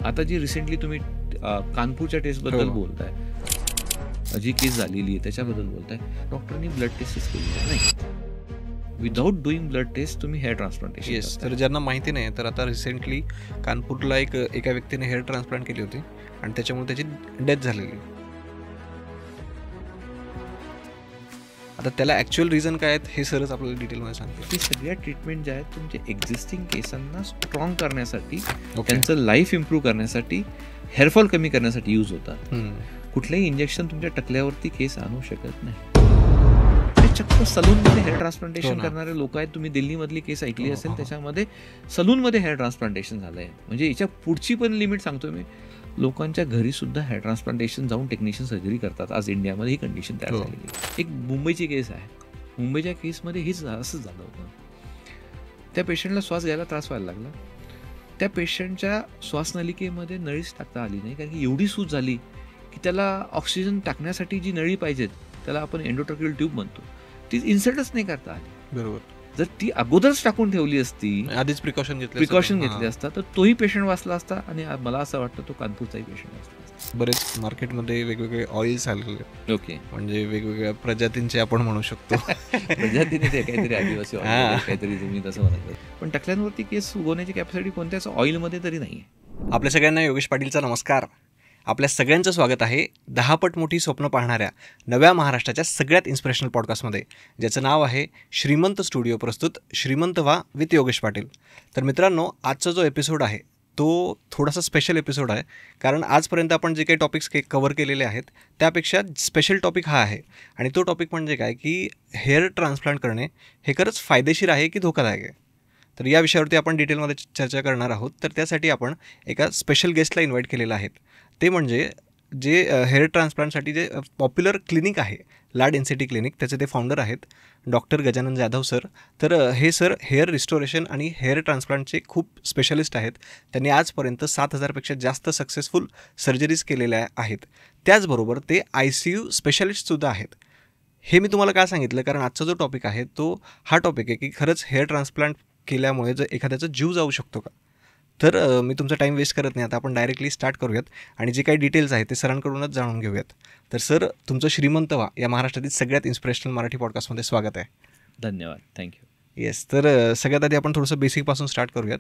आता जी रिसेंटली तुम्ही कानपूरच्या टेस्टबद्दल बोलताय, जी केस झालेली आहे त्याच्याबद्दल बोलताय, डॉक्टरनी ब्लड टेस्ट केलेली नाही. विदाऊट डुईंग ब्लड टेस्ट तुम्ही हेअर ट्रान्सप्लांटेशन. येस, तर ज्यांना माहिती नाही तर आता रिसेंटली कानपूरला एका व्यक्तीने हेअर ट्रान्सप्लांट केली होती आणि त्याच्यामुळे त्याची डेथ झालेली. आता त्याला ॲक्च्युअल रिझन काय आहेत हे सरच आपल्याला डिटेलमध्ये सांगते. की सगळ्या ट्रीटमेंट ज्या आहेत तुमच्या एक्झिस्टिंग केसांना स्ट्रॉंग करण्यासाठी, त्यांचं लाईफ इम्प्रूव्ह करण्यासाठी, हेअरफॉल कमी करण्यासाठी यूज होतात. कुठलंही इंजेक्शन तुमच्या टकल्यावरती केस आणू शकत नाही. चक्क सलूनमध्ये हेअर ट्रान्सप्लांटेशन करणारे लोक आहेत. तुम्ही दिल्लीमधली केस ऐकली असेल, त्याच्यामध्ये सलूनमध्ये हेअर ट्रान्सप्लांटेशन झालंय. म्हणजे याच्या पुढची पण लिमिट सांगतोय मी, लोकांच्या घरी सुद्धा हेअर ट्रान्सप्लांटेशन जाऊन टेक्निशियन सर्जरी करतात. आज इंडियामध्ये ही कंडिशन तयार झालेली. एक मुंबईची केस आहे. मुंबईच्या केसमध्ये हेच असंच झालं होतं. त्या पेशंटला श्वास घ्यायला त्रास व्हायला लागला. त्या पेशंटच्या श्वासनलिकेमध्ये नळीच टाकता आली नाही, कारण की एवढी सूज झाली की त्याला ऑक्सिजन टाकण्यासाठी जी नळी पाहिजेत, त्याला आपण एंडोट्रॅकियल ट्यूब म्हणतो, ती इन्सर्टच नाही करता आली. बरोबर. जर ती अगोदरच टाकून ठेवली असती, आधीच प्रिकॉशन घेतले असता, तर तोही पेशंट वाचला असता आणि मला असं वाटतं तो कानपूरचाही पेशंट वाचला असता. बरेच मार्केटमध्ये वेगवेगळे ऑइल्स आलेले. ओके, म्हणजे वेगवेगळ्या प्रजातींचे आपण म्हणू शकतो. प्रजातीने ते काहीतरी आदिवासी काहीतरी तुम्ही तसं म्हणायचं. पण टकल्यांवरती केस उगवण्याची कॅपॅसिटी कोणत्याच ऑइलमध्ये तरी नाही आहे. आपल्या सगळ्यांना योगेश पाटीलचा नमस्कार. आपल्या सगळ्यांचं स्वागत आहे 10 पट मोठी स्वप्न पाहणाऱ्या नव्या महाराष्ट्राच्या सगळ्यात इन्स्पिरेशनल पॉडकास्टमध्ये, ज्याचं नाव आहे श्रीमंत स्टुडिओ प्रस्तुत श्रीमंत व्हा विथ योगेश पाटील. तर मित्रांनो, आजचा जो एपिसोड आहे तो थोडासा स्पेशल एपिसोड आहे, कारण आजपर्यंत आपण जे काही टॉपिक्स कवर केलेले आहेत त्यापेक्षा स्पेशल टॉपिक हा आहे. आणि तो टॉपिक म्हणजे काय की हेअर ट्रान्सप्लांट करणे हे खरंच फायदेशीर आहे की धोकादायक आहे. तर या विषयावरती आपण डिटेलमध्ये चर्चा करणार आहोत. तर त्यासाठी आपण एका स्पेशल गेस्टला इन्व्हाइट केलेलं आहे. ते म्हणजे जे हेअर ट्रान्सप्लांटसाठी जे पॉप्युलर क्लिनिक आहे, ला डेन्सिटी क्लिनिक, त्याचे ते फाउंडर आहेत डॉक्टर गजानन जाधव सर. तर हे सर हेअर रिस्टोरेशन आणि हेअर ट्रान्सप्लांटचे खूप स्पेशलिस्ट आहेत. त्यांनी आजपर्यंत 7,000पेक्षा जास्त सक्सेसफुल सर्जरीज केलेल्या आहेत. त्याचबरोबर ते ICU स्पेशालिस्टसुद्धा आहेत. हे मी तुम्हाला का सांगितलं, कारण आजचा जो टॉपिक आहे तो हा टॉपिक आहे की खरंच हेअर ट्रान्सप्लांट केल्यामुळे जर एखाद्याचा जीव जाऊ शकतो का. तर मी तुमचा टाईम वेस्ट करत नाही, आता आपण डायरेक्टली स्टार्ट करूयात आणि जे काही डिटेल्स आहेत ते सरांकडूनच जाणून घेऊयात. तर सर, तुमचं श्रीमंत व्हा या महाराष्ट्रातील सगळ्यात इन्स्पिरेशनल मराठी पॉडकास्टमध्ये स्वागत आहे. धन्यवाद, थँक्यू. येस, तर सगळ्यात आधी आपण थोडंसं बेसिकपासून स्टार्ट करूयात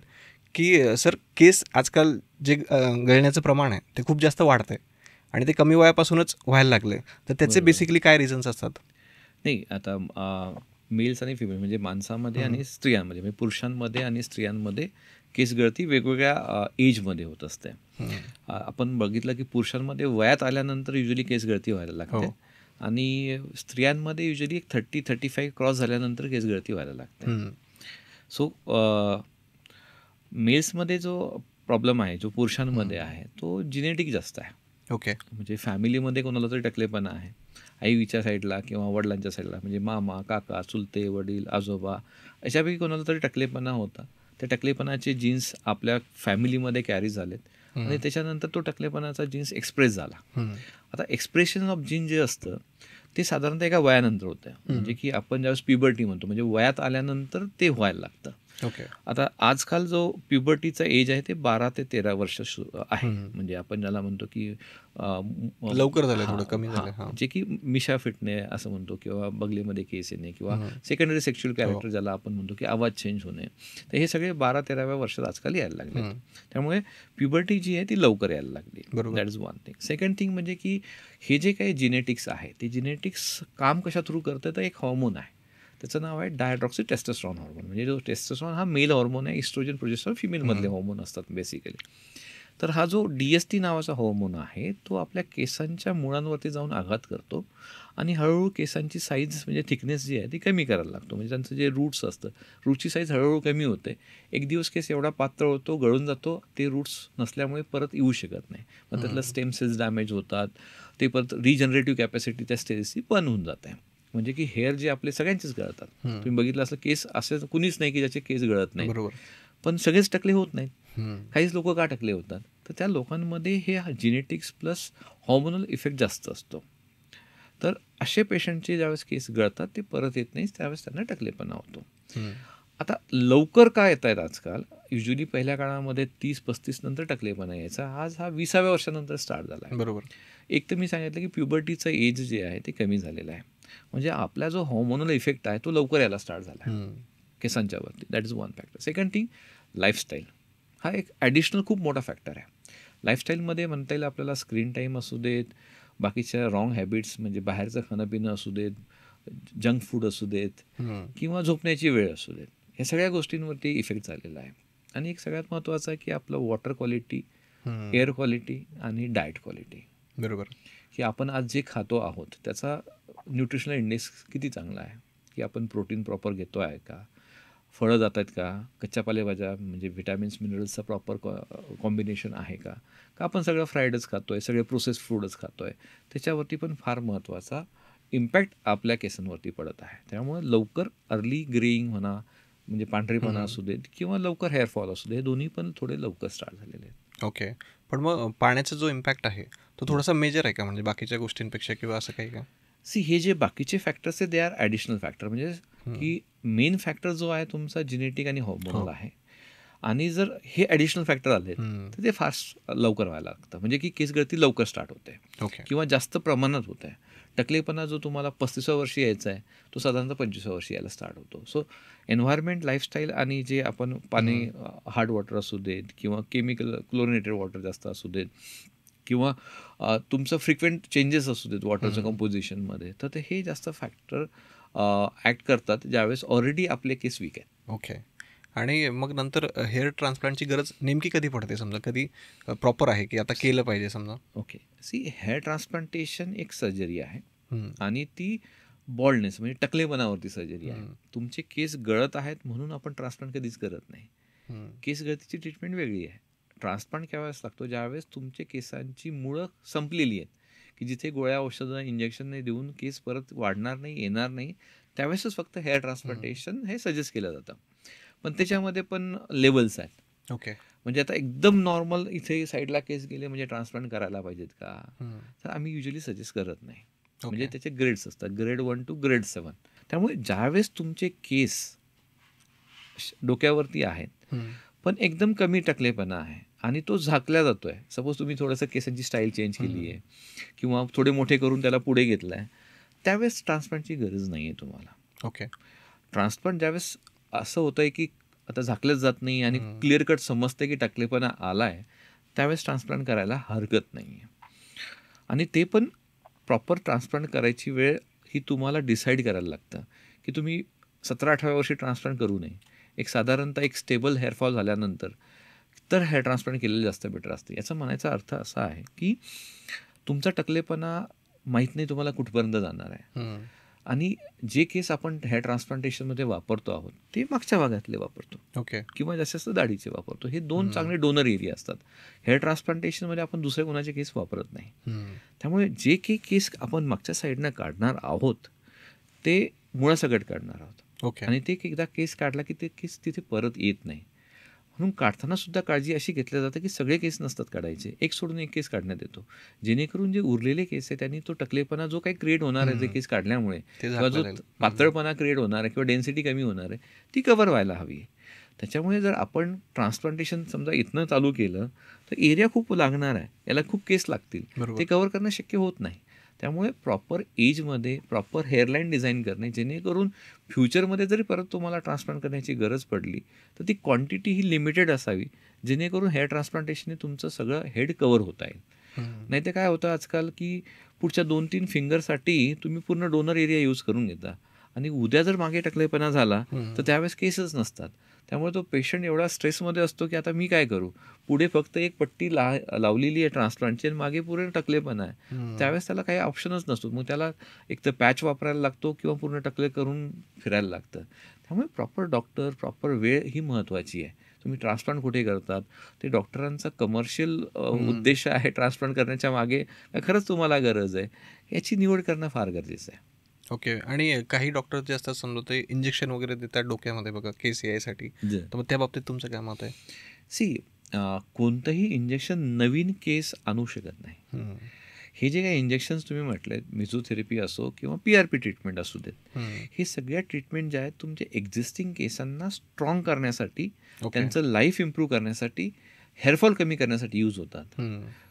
की सर, केस आजकाल जे गळण्याचं प्रमाण आहे ते खूप जास्त वाढतं आहे आणि ते कमी वयापासूनच व्हायला लागले. तर त्याचे बेसिकली काय रिझन्स असतात? नाही, आता मेल्स आणि फिमेल म्हणजे माणसामध्ये आणि स्त्रियांमध्ये, म्हणजे पुरुषांमध्ये आणि स्त्रियांमध्ये केस गळती वेगवेगळ्या एजमध्ये होत असते. आपण बघितलं की पुरुषांमध्ये वयात आल्यानंतर युजली केस गळती व्हायला लागते आणि स्त्रियांमध्ये युजली एक 30-35 क्रॉस झाल्यानंतर केस गळती व्हायला लागते. सो मेल्समध्ये जो प्रॉब्लेम आहे, जो पुरुषांमध्ये आहे, तो जिनेटिक जास्त आहे. ओके, म्हणजे फॅमिलीमध्ये कोणाला तरी टकलेपणा आहे, आईच्या साईडला किंवा वडिलांच्या साईडला, म्हणजे मामा, काका, चुलते, वडील, आजोबा, अशापैकी कोणाला तरी टकलेपणा होता. त्या टकलेपणाचे जीन्स आपल्या फॅमिलीमध्ये कॅरी झालेत आणि त्याच्यानंतर तो टकलेपणाचा जीन्स एक्सप्रेस झाला. आता एक्सप्रेशन ऑफ जीन जे असतं ते साधारणतः एका वयानंतर होतं. म्हणजे की आपण ज्यावेळेस प्युबर्टी म्हणतो, म्हणजे वयात आल्यानंतर ते व्हायला लागतं. ओके. आता आजकाल जो प्युबर्टीचा एज आहे ते 12 ते 13 वर्ष आहे. म्हणजे आपण ज्याला म्हणतो की लवकर झालं, थोडं कमी झालं, जे की मिशा फिटणे असं म्हणतो, किंवा बगलीमध्ये केस येणे, किंवा सेकंडरी सेक्शुअल कॅरेक्टर ज्याला आपण म्हणतो की आवाज चेंज होणे, तर हे सगळे 12-13व्या वर्षात आजकाल यायला लागले. त्यामुळे प्युबर्टी जी आहे ती लवकर यायला लागली. That is one thing. Second thing म्हणजे की हे जे काही जिनेटिक्स आहे ते जिनेटिक्स काम कशा थ्रू करतं, तर एक हॉर्मोन आहे, त्याचं नाव आहे डायड्रॉक्सी टेस्टोस्टेरॉन हॉर्मोन. म्हणजे जो टेस्टोस्टेरॉन हा मेल हॉर्मोन आहे, इस्ट्रोजन प्रोजेस्टेरॉन फिमेलमधले हॉर्मोन असतात बेसिकली. तर हा जो DST नावाचा हॉर्मोन आहे तो आपल्या केसांच्या मुळांवरती जाऊन आघात करतो आणि हळूहळू केसांची साईज, म्हणजे थिकनेस जी आहे ती कमी करायला लागतो. म्हणजे त्यांचं जे रूट्स असतं, रूटची साईज हळूहळू कमी होते. एक दिवस केस एवढा पातळ होतो, गळून जातो, ते रूट्स नसल्यामुळे परत येऊ शकत नाही. मग त्यातलं स्टेम सेल्स डॅमेज होतात, ते परत रिजनरेटिव्ह कॅपॅसिटी त्या स्टेजची बंद होऊन जाते. म्हणजे की हेअर जे आपले सगळ्यांचेच गळतात. तुम्ही बघितलं असलं, केस असं कुणीच नाही की ज्याचे केस गळत नाही. बरोबर. पण सगळेच टकले होत नाहीत. काहीच लोक का टकले होतात, तर त्या लोकांमध्ये हे जिनेटिक्स प्लस हॉर्मोनल इफेक्ट जास्त असतो. तर असे पेशंटचे ज्यावेळेस केस गळतात ते परत येत नाही, त्यावेळेस त्यांना टकलेपणा होतो. आता लवकर का येत आहेत आजकाल? युजली पहिल्या काळामध्ये 30-35 नंतर टकलेपणा यायचा. आज हा 20व्या वर्षानंतर स्टार्ट झाला आहे. बरोबर. एक तर मी सांगितलं की प्युबर्टीचं एज जे आहे ते कमी झालेलं आहे. म्हणजे आपला जो हॉर्मोनल इफेक्ट आहे तो लवकर यायला स्टार्ट झाला आहे केसांच्या वरती. That is one factor. Second thing, lifestyle हा एक ॲडिशनल खूप मोठा फॅक्टर आहे. लाईफस्टाईलमध्ये म्हणता येईल आपल्याला स्क्रीन टाईम असू देत, बाकीच्या रॉंग हॅबिट्स म्हणजे बाहेरचं खाणं पिणं असू देत, जंक फूड असू देत किंवा झोपण्याची वेळ असू देत, ह्या सगळ्या गोष्टींवरती इफेक्ट झालेला आहे. आणि एक सगळ्यात महत्त्वाचं आहे की आपलं वॉटर क्वालिटी, एअर क्वालिटी आणि डाएट क्वालिटी. बरोबर. की आपण आज जे खातो आहोत त्याचा न्यूट्रिशनल इंडेक्स किती चांगला आहे, की आपण प्रोटीन प्रॉपर घेतो आहे का, फळं जात आहेत का, कच्च्या पालेभाज्या म्हणजे व्हिटॅमिन्स मिनरल्सचा प्रॉपर कॉम्बिनेशन आहे का आपण सगळं फ्राईडच खातो आहे, सगळे प्रोसेस फूडच खातो आहे, त्याच्यावरती पण फार महत्त्वाचा इम्पॅक्ट आपल्या केसांवरती पडत आहे. त्यामुळे लवकर अर्ली ग्रेईंग म्हणा, म्हणजे पांढरेपणा असू देत किंवा लवकर हेअरफॉल असू दे, हे दोन्ही पण थोडे लवकर स्टार्ट झालेले आहेत. ओके. पण मग पाण्याचा जो इम्पॅक्ट आहे तो थोडासा मेजर आहे का, म्हणजे बाकीच्या गोष्टींपेक्षा किंवा असं काही का? हे जे बाकीचे फॅक्टर्स आहेत दे आर ॲडिशनल फॅक्टर. म्हणजे की मेन फॅक्टर जो आहे तुमचा जेनेटिक आणि हॉर्मोनल आहे. आणि जर हे ॲडिशनल फॅक्टर आले तर ते फास्ट लवकर व्हायला लागतं. म्हणजे की केस गळती लवकर स्टार्ट होते किंवा जास्त प्रमाणात होत आहे. टकलेपणा जो तुम्हाला 35व्या वर्षी यायचा आहे तो साधारणतः 25व्या वर्षी यायला स्टार्ट होतो. सो एन्व्हायरमेंट, लाईफस्टाईल आणि जे आपण पाणी हार्ड वॉटर असू देत किंवा केमिकल क्लोरिनेटेड वॉटर जास्त असू देत किंवा तुमचं फ्रिक्वेंट चेंजेस असू देत वॉटरच्या कंपोजिशनमध्ये, तर ते हे जास्त फॅक्टर ॲक्ट करतात ज्यावेळेस ऑलरेडी आपले केस वीक आहेत. ओके. आणि मग नंतर हेअर ट्रान्सप्लांटची गरज नेमकी कधी पडते, समजा कधी प्रॉपर आहे की आता केलं पाहिजे समजा? ओके, हेअर ट्रान्सप्लांटेशन एक सर्जरी आहे आणि ती बॉल्डनेस म्हणजे टकलेपणावरती सर्जरी आहे. तुमचे केस गळत आहेत म्हणून आपण ट्रान्सप्लांट कधीच करत नाही. केस गळतीची ट्रीटमेंट वेगळी आहे. ट्रान्सप्लांट केव्हाच लागतो, ज्यावेळेस तुमचे केसांची मुळं संपलेली आहेत, की जिथे गोळ्या औषधं इंजेक्शन नाही देऊन केस परत वाढणार नाही, येणार नाही, त्यावेळेसच फक्त हेअर ट्रान्सप्लांटेशन हे सजेस्ट केलं जातं. पण त्याच्यामध्ये पण लेवल्स आहेत. ओके. म्हणजे आता एकदम नॉर्मल इथे साईडला केस गेले म्हणजे ट्रान्सप्लांट करायला पाहिजेत का, तर आम्ही युजली सजेस्ट करत नाही. म्हणजे त्याचे ग्रेड्स असतात, ग्रेड 1 to ग्रेड 7. त्यामुळे ज्यावेळेस तुमचे केस डोक्यावरती आहेत पण एकदम कमी टकलेपणा आहे आणि तो झाकला जातोय, सपोज तुम्ही थोडंसं केसांची स्टाईल चेंज केली आहे किंवा थोडे मोठे करून त्याला पुढे घेतलं आहे, त्यावेळेस ट्रान्सप्लांटची गरज नाही आहे तुम्हाला. ओके. ट्रान्सप्लांट ज्यावेळेस असं होतं आहे की आता झाकलंच जात नाही आणि क्लिअर कट समजतं की टकलेपणा आला आहे, त्यावेळेस ट्रान्सप्लांट करायला हरकत नाही आहे. आणि ते पण प्रॉपर ट्रान्सप्लांट करायची वेळ ही तुम्हाला डिसाईड करायला लागतं की तुम्ही 17-18व्या वर्षी ट्रान्सप्लांट करू नये. एक साधारणतः एक स्टेबल हेअरफॉल झाल्यानंतर तर हेअर ट्रान्सप्लांट केलेलं जास्त बेटर असतं. याचा म्हणायचा अर्थ असा आहे की तुमचा टकलेपणा माहीत नाही तुम्हाला कुठपर्यंत जाणार आहे. आणि जे केस आपण हेअर ट्रान्सप्लांटेशनमध्ये वापरतो आहोत ते मागच्या भागातले वापरतो. ओके. किंवा जास्तीत जास्त दाढीचे वापरतो. हे 2 चांगले डोनर एरिया असतात. हेअर ट्रान्सप्लांटेशनमध्ये आपण दुसऱ्या कोणाचे केस वापरत नाही. त्यामुळे जे काही केस आपण मागच्या साईडनं काढणार आहोत ते मुळासकट काढणार आहोत. ओके. आणि ते एकदा केस काढला की ते केस तिथे परत येत नाही. म्हणून काढताना सुद्धा काळजी अशी घेतली जाते की सगळे केस नसतात काढायचे, एक सोडून एक केस काढण्यात येतो, जेणेकरून जे उरलेले केस आहे त्यांनी तो टकलेपणा जो काही क्रिएट होणार आहे जे केस काढल्यामुळे किंवा जो पातळपणा क्रिएट होणार आहे किंवा डेन्सिटी कमी होणार आहे ती कव्हर व्हायला हवी. त्याच्यामुळे जर आपण ट्रान्सप्लांटेशन समजा इथनं चालू केलं तर एरिया खूप लागणार आहे, याला खूप केस लागतील, ते कव्हर करणं शक्य होत नाही. त्यामुळे प्रॉपर एजमध्ये प्रॉपर हेअरलाईन डिझाईन करणे, जेणेकरून फ्युचरमध्ये जरी परत तुम्हाला ट्रान्सप्लांट करण्याची गरज पडली तर ती क्वांटिटी ही लिमिटेड असावी, जेणेकरून हेअर ट्रान्सप्लांटेशनने तुमचं सगळं हेड कव्हर होता येईल. नाही तर काय होतं आजकाल की पुढच्या 2-3 फिंगरसाठी तुम्ही पूर्ण डोनर एरिया यूज करून घेता आणि उद्या जर मागे टकलेपणा झाला तर त्यावेळेस केसच नसतात. त्यामुळे तो पेशंट एवढा स्ट्रेसमध्ये असतो की आता मी काय करू, पुढे फक्त एक पट्टी लावलेली आहे ट्रान्सप्लांटची आणि मागे पूर्ण टकलेपणा आहे, त्यावेळेस त्याला काही ऑप्शनच नसतो. मग त्याला एक तर पॅच वापरायला लागतो किंवा पूर्ण टकले करून फिरायला लागतं. त्यामुळे प्रॉपर डॉक्टर, प्रॉपर वेळ ही महत्त्वाची आहे. तुम्ही ट्रान्सप्लांट कुठे करतात, ते डॉक्टरांचा कमर्शियल उद्देश आहे ट्रान्सप्लांट करण्याच्या मागे खरंच तुम्हाला गरज आहे, याची निवड करणं फार गरजेचं आहे. ओके. आणि काही डॉक्टर जे असतात समजा ते इंजेक्शन वगैरे देतात डोक्यामध्ये बघा केस यायसाठी, तर मग त्या बाबतीत तुमचं काय मत आहे? कोणतंही इंजेक्शन नवीन केस आणू शकत नाही. हे जे काही इंजेक्शन्स तुम्ही म्हटलेत, मेझोथेरपी असो किंवा PRP ट्रीटमेंट असू देत, हे सगळ्या ट्रीटमेंट ज्या आहेत तुमच्या एक्झिस्टिंग केसांना स्ट्रॉंग करण्यासाठी, त्यांचं लाईफ इम्प्रूव्ह करण्यासाठी, हेअरफॉल कमी करण्यासाठी यूज होतात.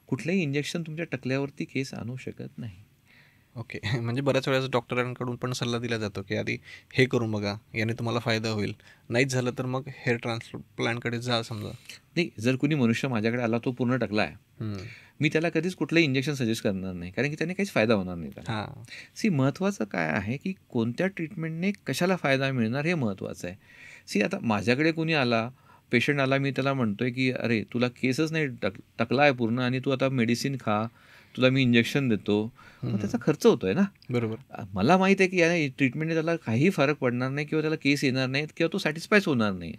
कुठलंही इंजेक्शन तुमच्या टकल्यावरती केस आणू शकत नाही. ओके. म्हणजे बऱ्याच वेळेस डॉक्टरांकडून पण सल्ला दिला जातो की आधी हे करून बघा, याने तुम्हाला फायदा होईल, नाहीच झालं तर मग हेअर ट्रान्सप्लांटकडे जा समजा. नाही, जर कोणी मनुष्य माझ्याकडे आला, तो पूर्ण टकला आहे, मी त्याला कधीच कुठलंही इंजेक्शन सजेस्ट करणार नाही, कारण की त्याने काहीच फायदा होणार नाही त्याला. महत्त्वाचं काय आहे की कोणत्या ट्रीटमेंटने कशाला फायदा मिळणार हे महत्त्वाचं आहे. आता माझ्याकडे कोणी आला, पेशंट आला, मी त्याला म्हणतोय की अरे तुला केसच नाही, टकला आहे पूर्ण, आणि तू आता मेडिसिन खा, तुला मी इंजेक्शन देतो, मग त्याचा खर्च होतोय ना. बरोबर. मला माहिती आहे की या ट्रीटमेंटने त्याला काही फरक पडणार नाही किंवा त्याला केस येणार नाहीत किंवा तो सॅटिस्फायच होणार नाही.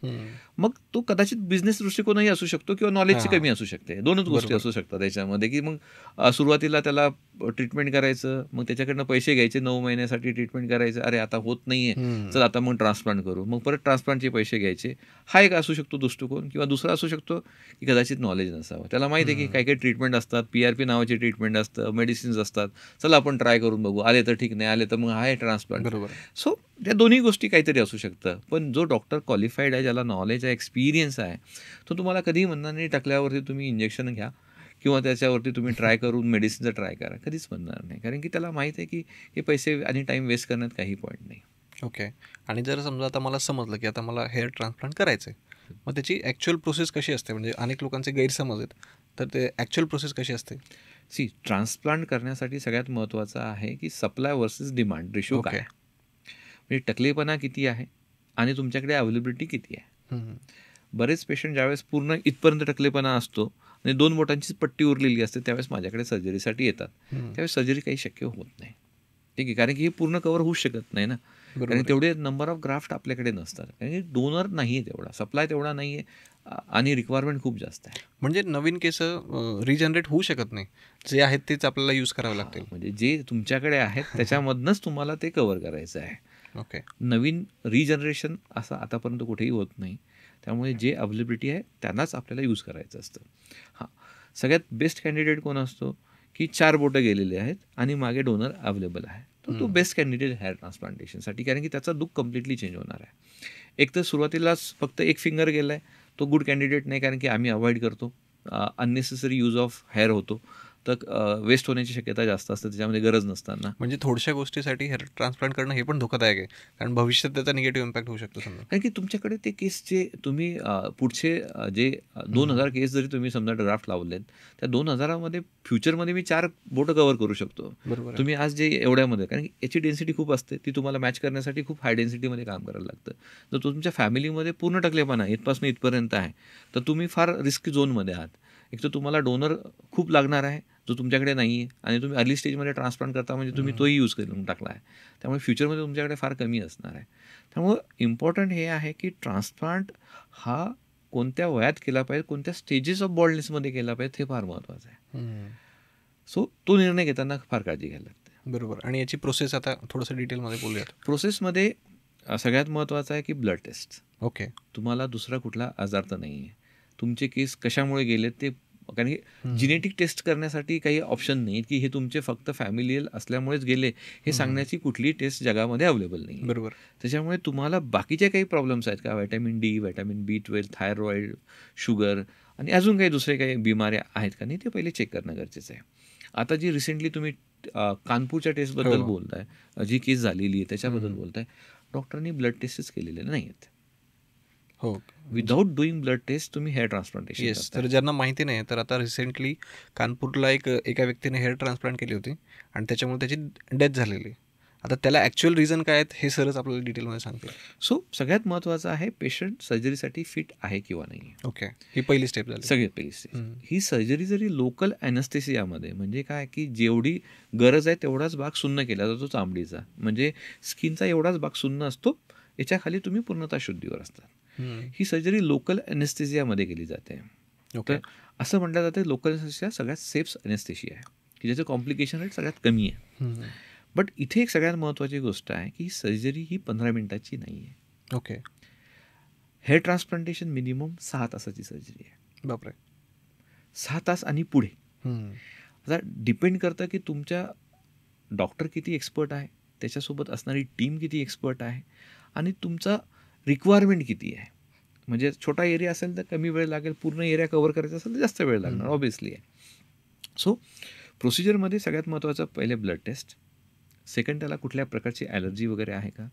मग तो कदाचित बिझनेस दृष्टिकोनही असू शकतो किंवा नॉलेजची कमी असू शकते. दोनच गोष्टी असू शकतात त्याच्यामध्ये, की मग सुरुवातीला त्याला ट्रीटमेंट करायचं, मग त्याच्याकडनं पैसे घ्यायचे, 9 महिन्यासाठी ट्रीटमेंट करायचं, अरे आता होत नाहीये, चल आता मग ट्रान्सप्लांट करू, मग परत ट्रान्सप्लांटचे पैसे घ्यायचे. हा एक असू शकतो दृष्टिकोन. किंवा दुसरा असू शकतो की कदाचित नॉलेज नसावं, त्याला माहिती आहे की काही काही ट्रीटमेंट असतात, PRP नावाची ट्रीटमेंट असतं, मेडिसिन्स असतात, चला आपण ट्राय करून बघू, आले तर ठीक, नाही आले तर मग आहे ट्रान्सप्लांट. बरोबर. सो त्या दोन्ही गोष्टी काहीतरी असू शकतं. पण जो डॉक्टर क्वालिफाईड आहे, ज्याला नॉलेज आहे, एक्सपिरियन्स आहे, तो तुम्हाला कधीही म्हणणार नाही टकल्यावरती तुम्ही इंजेक्शन घ्या किंवा त्याच्यावरती तुम्ही ट्राय करून मेडिसिनचं ट्राय करा, कधीच म्हणणार नाही, कारण की त्याला माहीत आहे की हे पैसे आणि टाईम वेस्ट करण्यात काही पॉईंट नाही. ओके. आणि जर समजा आता मला समजलं की आता मला हेअर ट्रान्सप्लांट करायचं आहे, मग त्याची ॲक्च्युअल प्रोसेस कशी असते? म्हणजे अनेक लोकांचे गैरसमज आहेत, तर ते ॲक्च्युअल प्रोसेस कशी असते? ट्रान्सप्लांट करण्यासाठी सगळ्यात महत्त्वाचं आहे की सप्लाय वर्सेस डिमांड रेशो काय आहे, म्हणजे टकलेपणा किती आहे आणि तुमच्याकडे अवेलेबिलिटी किती आहे. बरेच पेशंट ज्यावेळेस पूर्ण इथपर्यंत टकलेपणा असतो आणि 2 बोटांचीच पट्टी उरलेली असते, त्यावेळेस माझ्याकडे सर्जरीसाठी येतात. त्यावेळेस सर्जरी काही शक्य होत नाही, ठीक आहे, कारण की हे पूर्ण कव्हर होऊ शकत नाही ना, कारण तेवढे नंबर ऑफ ग्राफ्ट आपल्याकडे नसतात, कारण की डोनर नाही आहे तेवढा, सप्लाय तेवढा नाही आहे आणि रिक्वायरमेंट खूप जास्त आहे. म्हणजे नवीन केस रिजनरेट होऊ शकत नाही, जे आहेत तेच आपल्याला यूज करावं लागतील. म्हणजे जे तुमच्याकडे आहेत त्याच्यामधनंच तुम्हाला ते कव्हर करायचं आहे. ओके. नवीन रिजनरेशन असं आतापर्यंत कुठेही होत नाही, त्यामुळे जे अवेलेबिलिटी आहे त्यांनाच आपल्याला यूज करायचं असतं. सगळ्यात बेस्ट कॅन्डिडेट कोण असतो की 4 बोटं गेलेले आहेत आणि मागे डोनर अवेलेबल आहे, तो बेस्ट कॅन्डिडेट हेअर ट्रान्सप्लांटेशनसाठी, कारण की त्याचा लुक कम्प्लिटली चेंज होणार आहे. एक तर सुरुवातीलाच फक्त एक फिंगर गेला आहे, तो गुड कॅन्डिडेट नाही, कारण की आम्ही अवॉइड करतो, अननेसेसरी यूज ऑफ हेअर होतो, तर वेस्ट होण्याची शक्यता जास्त असते त्याच्यामध्ये गरज नसताना. म्हणजे थोड्याशा गोष्टीसाठी हेअर ट्रान्सप्लांट करणं हे पण धोकादायक आहे, कारण भविष्यात त्याचा निगेटिव्ह इम्पॅक्ट होऊ शकतो समजा. कारण की तुमच्याकडे ते केस जे तुम्ही पुढचे जे 2000 केस जरी तुम्ही समजा ड्राफ्ट लावलेत, त्या 2000मध्ये फ्युचरमध्ये मी 4 बोटं कव्हर करू शकतो. बरोबर. तुम्ही आज जे एवढ्यामध्ये, कारण की याची डेन्सिटी खूप असते, ती तुम्हाला मॅच करण्यासाठी खूप हाय डेन्सिटीमध्ये काम करायला लागतं. जर तुमच्या फॅमिलीमध्ये पूर्ण टकलेपणा इथपासून इथपर्यंत आहे, तर तुम्ही फार रिस्क झोनमध्ये आहात. एक तर तुम्हाला डोनर खूप लागणार आहे, जो तुमच्याकडे नाही आहे, आणि तुम्ही अर्ली स्टेजमध्ये ट्रान्सप्लांट करता म्हणजे तुम्ही तोही यूज करून टाकला आहे, त्यामुळे फ्युचरमध्ये तुमच्याकडे फार कमी असणार आहे. त्यामुळं इम्पॉर्टंट हे आहे की ट्रान्सप्लांट हा कोणत्या वयात केला पाहिजे, कोणत्या स्टेजेस ऑफ बॉल्डनेसमध्ये केला पाहिजे, हे फार महत्त्वाचं आहे. सो तो निर्णय घेताना फार काळजी घ्यायला लागते. बरोबर. आणि याची प्रोसेस आता थोडंसं डिटेलमध्ये बोलूयात. प्रोसेसमध्ये सगळ्यात महत्त्वाचं आहे की ब्लड टेस्ट. ओके. तुम्हाला दुसरा कुठला आजार तर नाही आहे, तुमचे केस कशामुळे गेलेत ते, कारण की जिनेटिक टेस्ट करण्यासाठी काही ऑप्शन नाही की हे तुमचे फक्त फॅमिलियल असल्यामुळेच गेले, हे सांगण्याची कुठलीही टेस्ट जगामध्ये अवेलेबल नाही. बरोबर. त्याच्यामुळे तुम्हाला बाकीचे काही प्रॉब्लेम्स आहेत का, vitamin D, vitamin B12, thyroid, sugar आणि अजून काही दुसरे काही बिमाऱ्या आहेत का नाही, ते पहिले चेक करणं गरजेचं आहे. आता जी रिसेंटली तुम्ही कानपूरच्या टेस्टबद्दल बोलताय, जी केस झालेली आहे त्याच्याबद्दल बोलताय, डॉक्टरांनी ब्लड टेस्टच केलेले नाही आहेत. हो. विदाऊट डुईंग ब्लड टेस्ट तुम्ही हेअर ट्रान्सप्लांटेशन. येस. तर ज्यांना माहिती नाही, तर आता रिसेंटली कानपूरला एका व्यक्तीने हेअर ट्रान्सप्लांट केली होती आणि त्याच्यामुळे त्याची डेथ झालेली. आता त्याला ॲक्च्युअल रिझन काय आहेत हे सरच आपल्याला डिटेलमध्ये सांगतील. सो सगळ्यात महत्त्वाचं आहे पेशंट सर्जरीसाठी फिट आहे किंवा नाही. ओके. ही पहिली स्टेप झाली. सगळ्यात पहिली स्टेप. ही सर्जरी जरी लोकल ॲनेस्थेसियामध्ये, म्हणजे काय की जेवढी गरज आहे तेवढाच भाग सुन्न केला जातो चामडीचा, म्हणजे स्किनचा एवढाच भाग सुन्न असतो, याच्या खाली तुम्ही पूर्णतः शुद्धीवर असतात. ही सर्जरी लोकल ॲनेस्थेसियामध्ये केली जाते. तर असं म्हटलं जातं लोकल ॲनेस्थेसिया सगळ्यात सेफ ॲनेस्थेसिया आहे की ज्याचं कॉम्प्लिकेशन रेट सगळ्यात कमी आहे. बट इथे एक सगळ्यात महत्त्वाची गोष्ट आहे की सर्जरी ही 15 मिनिटाची नाही आहे. ओके. हेअर ट्रान्सप्लांटेशन मिनिमम 6 तासाची सर्जरी आहे. बापरे. 6 तास आणि पुढे. आता डिपेंड करतं की तुमच्या डॉक्टर किती एक्सपर्ट आहे, त्याच्यासोबत असणारी टीम किती एक्सपर्ट आहे, आणि तुमचा रिक्वायरमेंट किती आहे. म्हणजे छोटा एरिया असेल तर कमी वेळ लागेल, पूर्ण एरिया कव्हर करायचा असेल तर जास्त वेळ लागणार ऑब्व्हियसली आहे. सो प्रोसिजरमध्ये सगळ्यात महत्त्वाचं पहिले ब्लड टेस्ट, सेकंड त्याला कुठल्या प्रकारची ॲलर्जी वगैरे आहे का,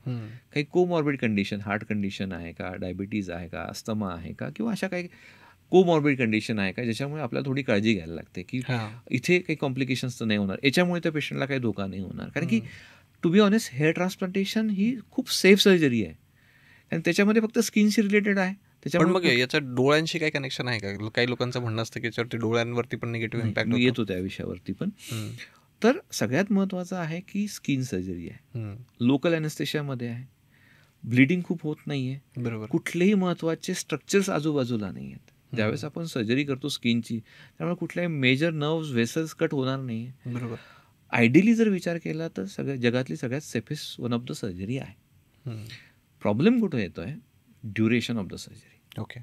काही कोमॉर्बिड कंडिशन, हार्ट कंडिशन आहे का, डायबिटीज आहे का, अस्थमा आहे का, किंवा अशा काही कोमॉर्बिड कंडिशन आहे का ज्याच्यामुळे आपल्याला थोडी काळजी घ्यायला लागते की इथे काही कॉम्प्लिकेशन्स तर नाही होणार, याच्यामुळे त्या पेशंटला काही धोका नाही होणार. कारण की to be honest hair transplantation ही खूप सेफ सर्जरी आहे आणि त्याच्यामध्ये फक्त स्किनशी रिलेटेड आहे. पण मग याच्या डोळ्यांशी काही कनेक्शन आहे का? काही लोकांचं म्हणणं असतं की याच्यावरती डोळ्यांवरती पण निगेटिव्ह इम्पॅक्ट होतो. येतो त्या विषयावरती पण. तर सगळ्यात महत्त्वाचं आहे की स्किन सर्जरी आहे, लोकल ॲनेस्थेशियामध्ये आहे, ब्लिडिंग खूप होत नाही आहे, बरोबर, कुठलेही महत्त्वाचे स्ट्रक्चर्स आजूबाजूला नाही आहेत. ज्यावेळेस आपण सर्जरी करतो स्किनची, त्यामुळे कुठल्याही मेजर नर्व्स वेसल्स कट होणार नाही आहे. बरोबर. आयडियली जर विचार केला तर जगातली सगळ्यात safest one of the surgery आहे. प्रॉब्लेम कुठं येतो आहे, duration of the surgery. Okay.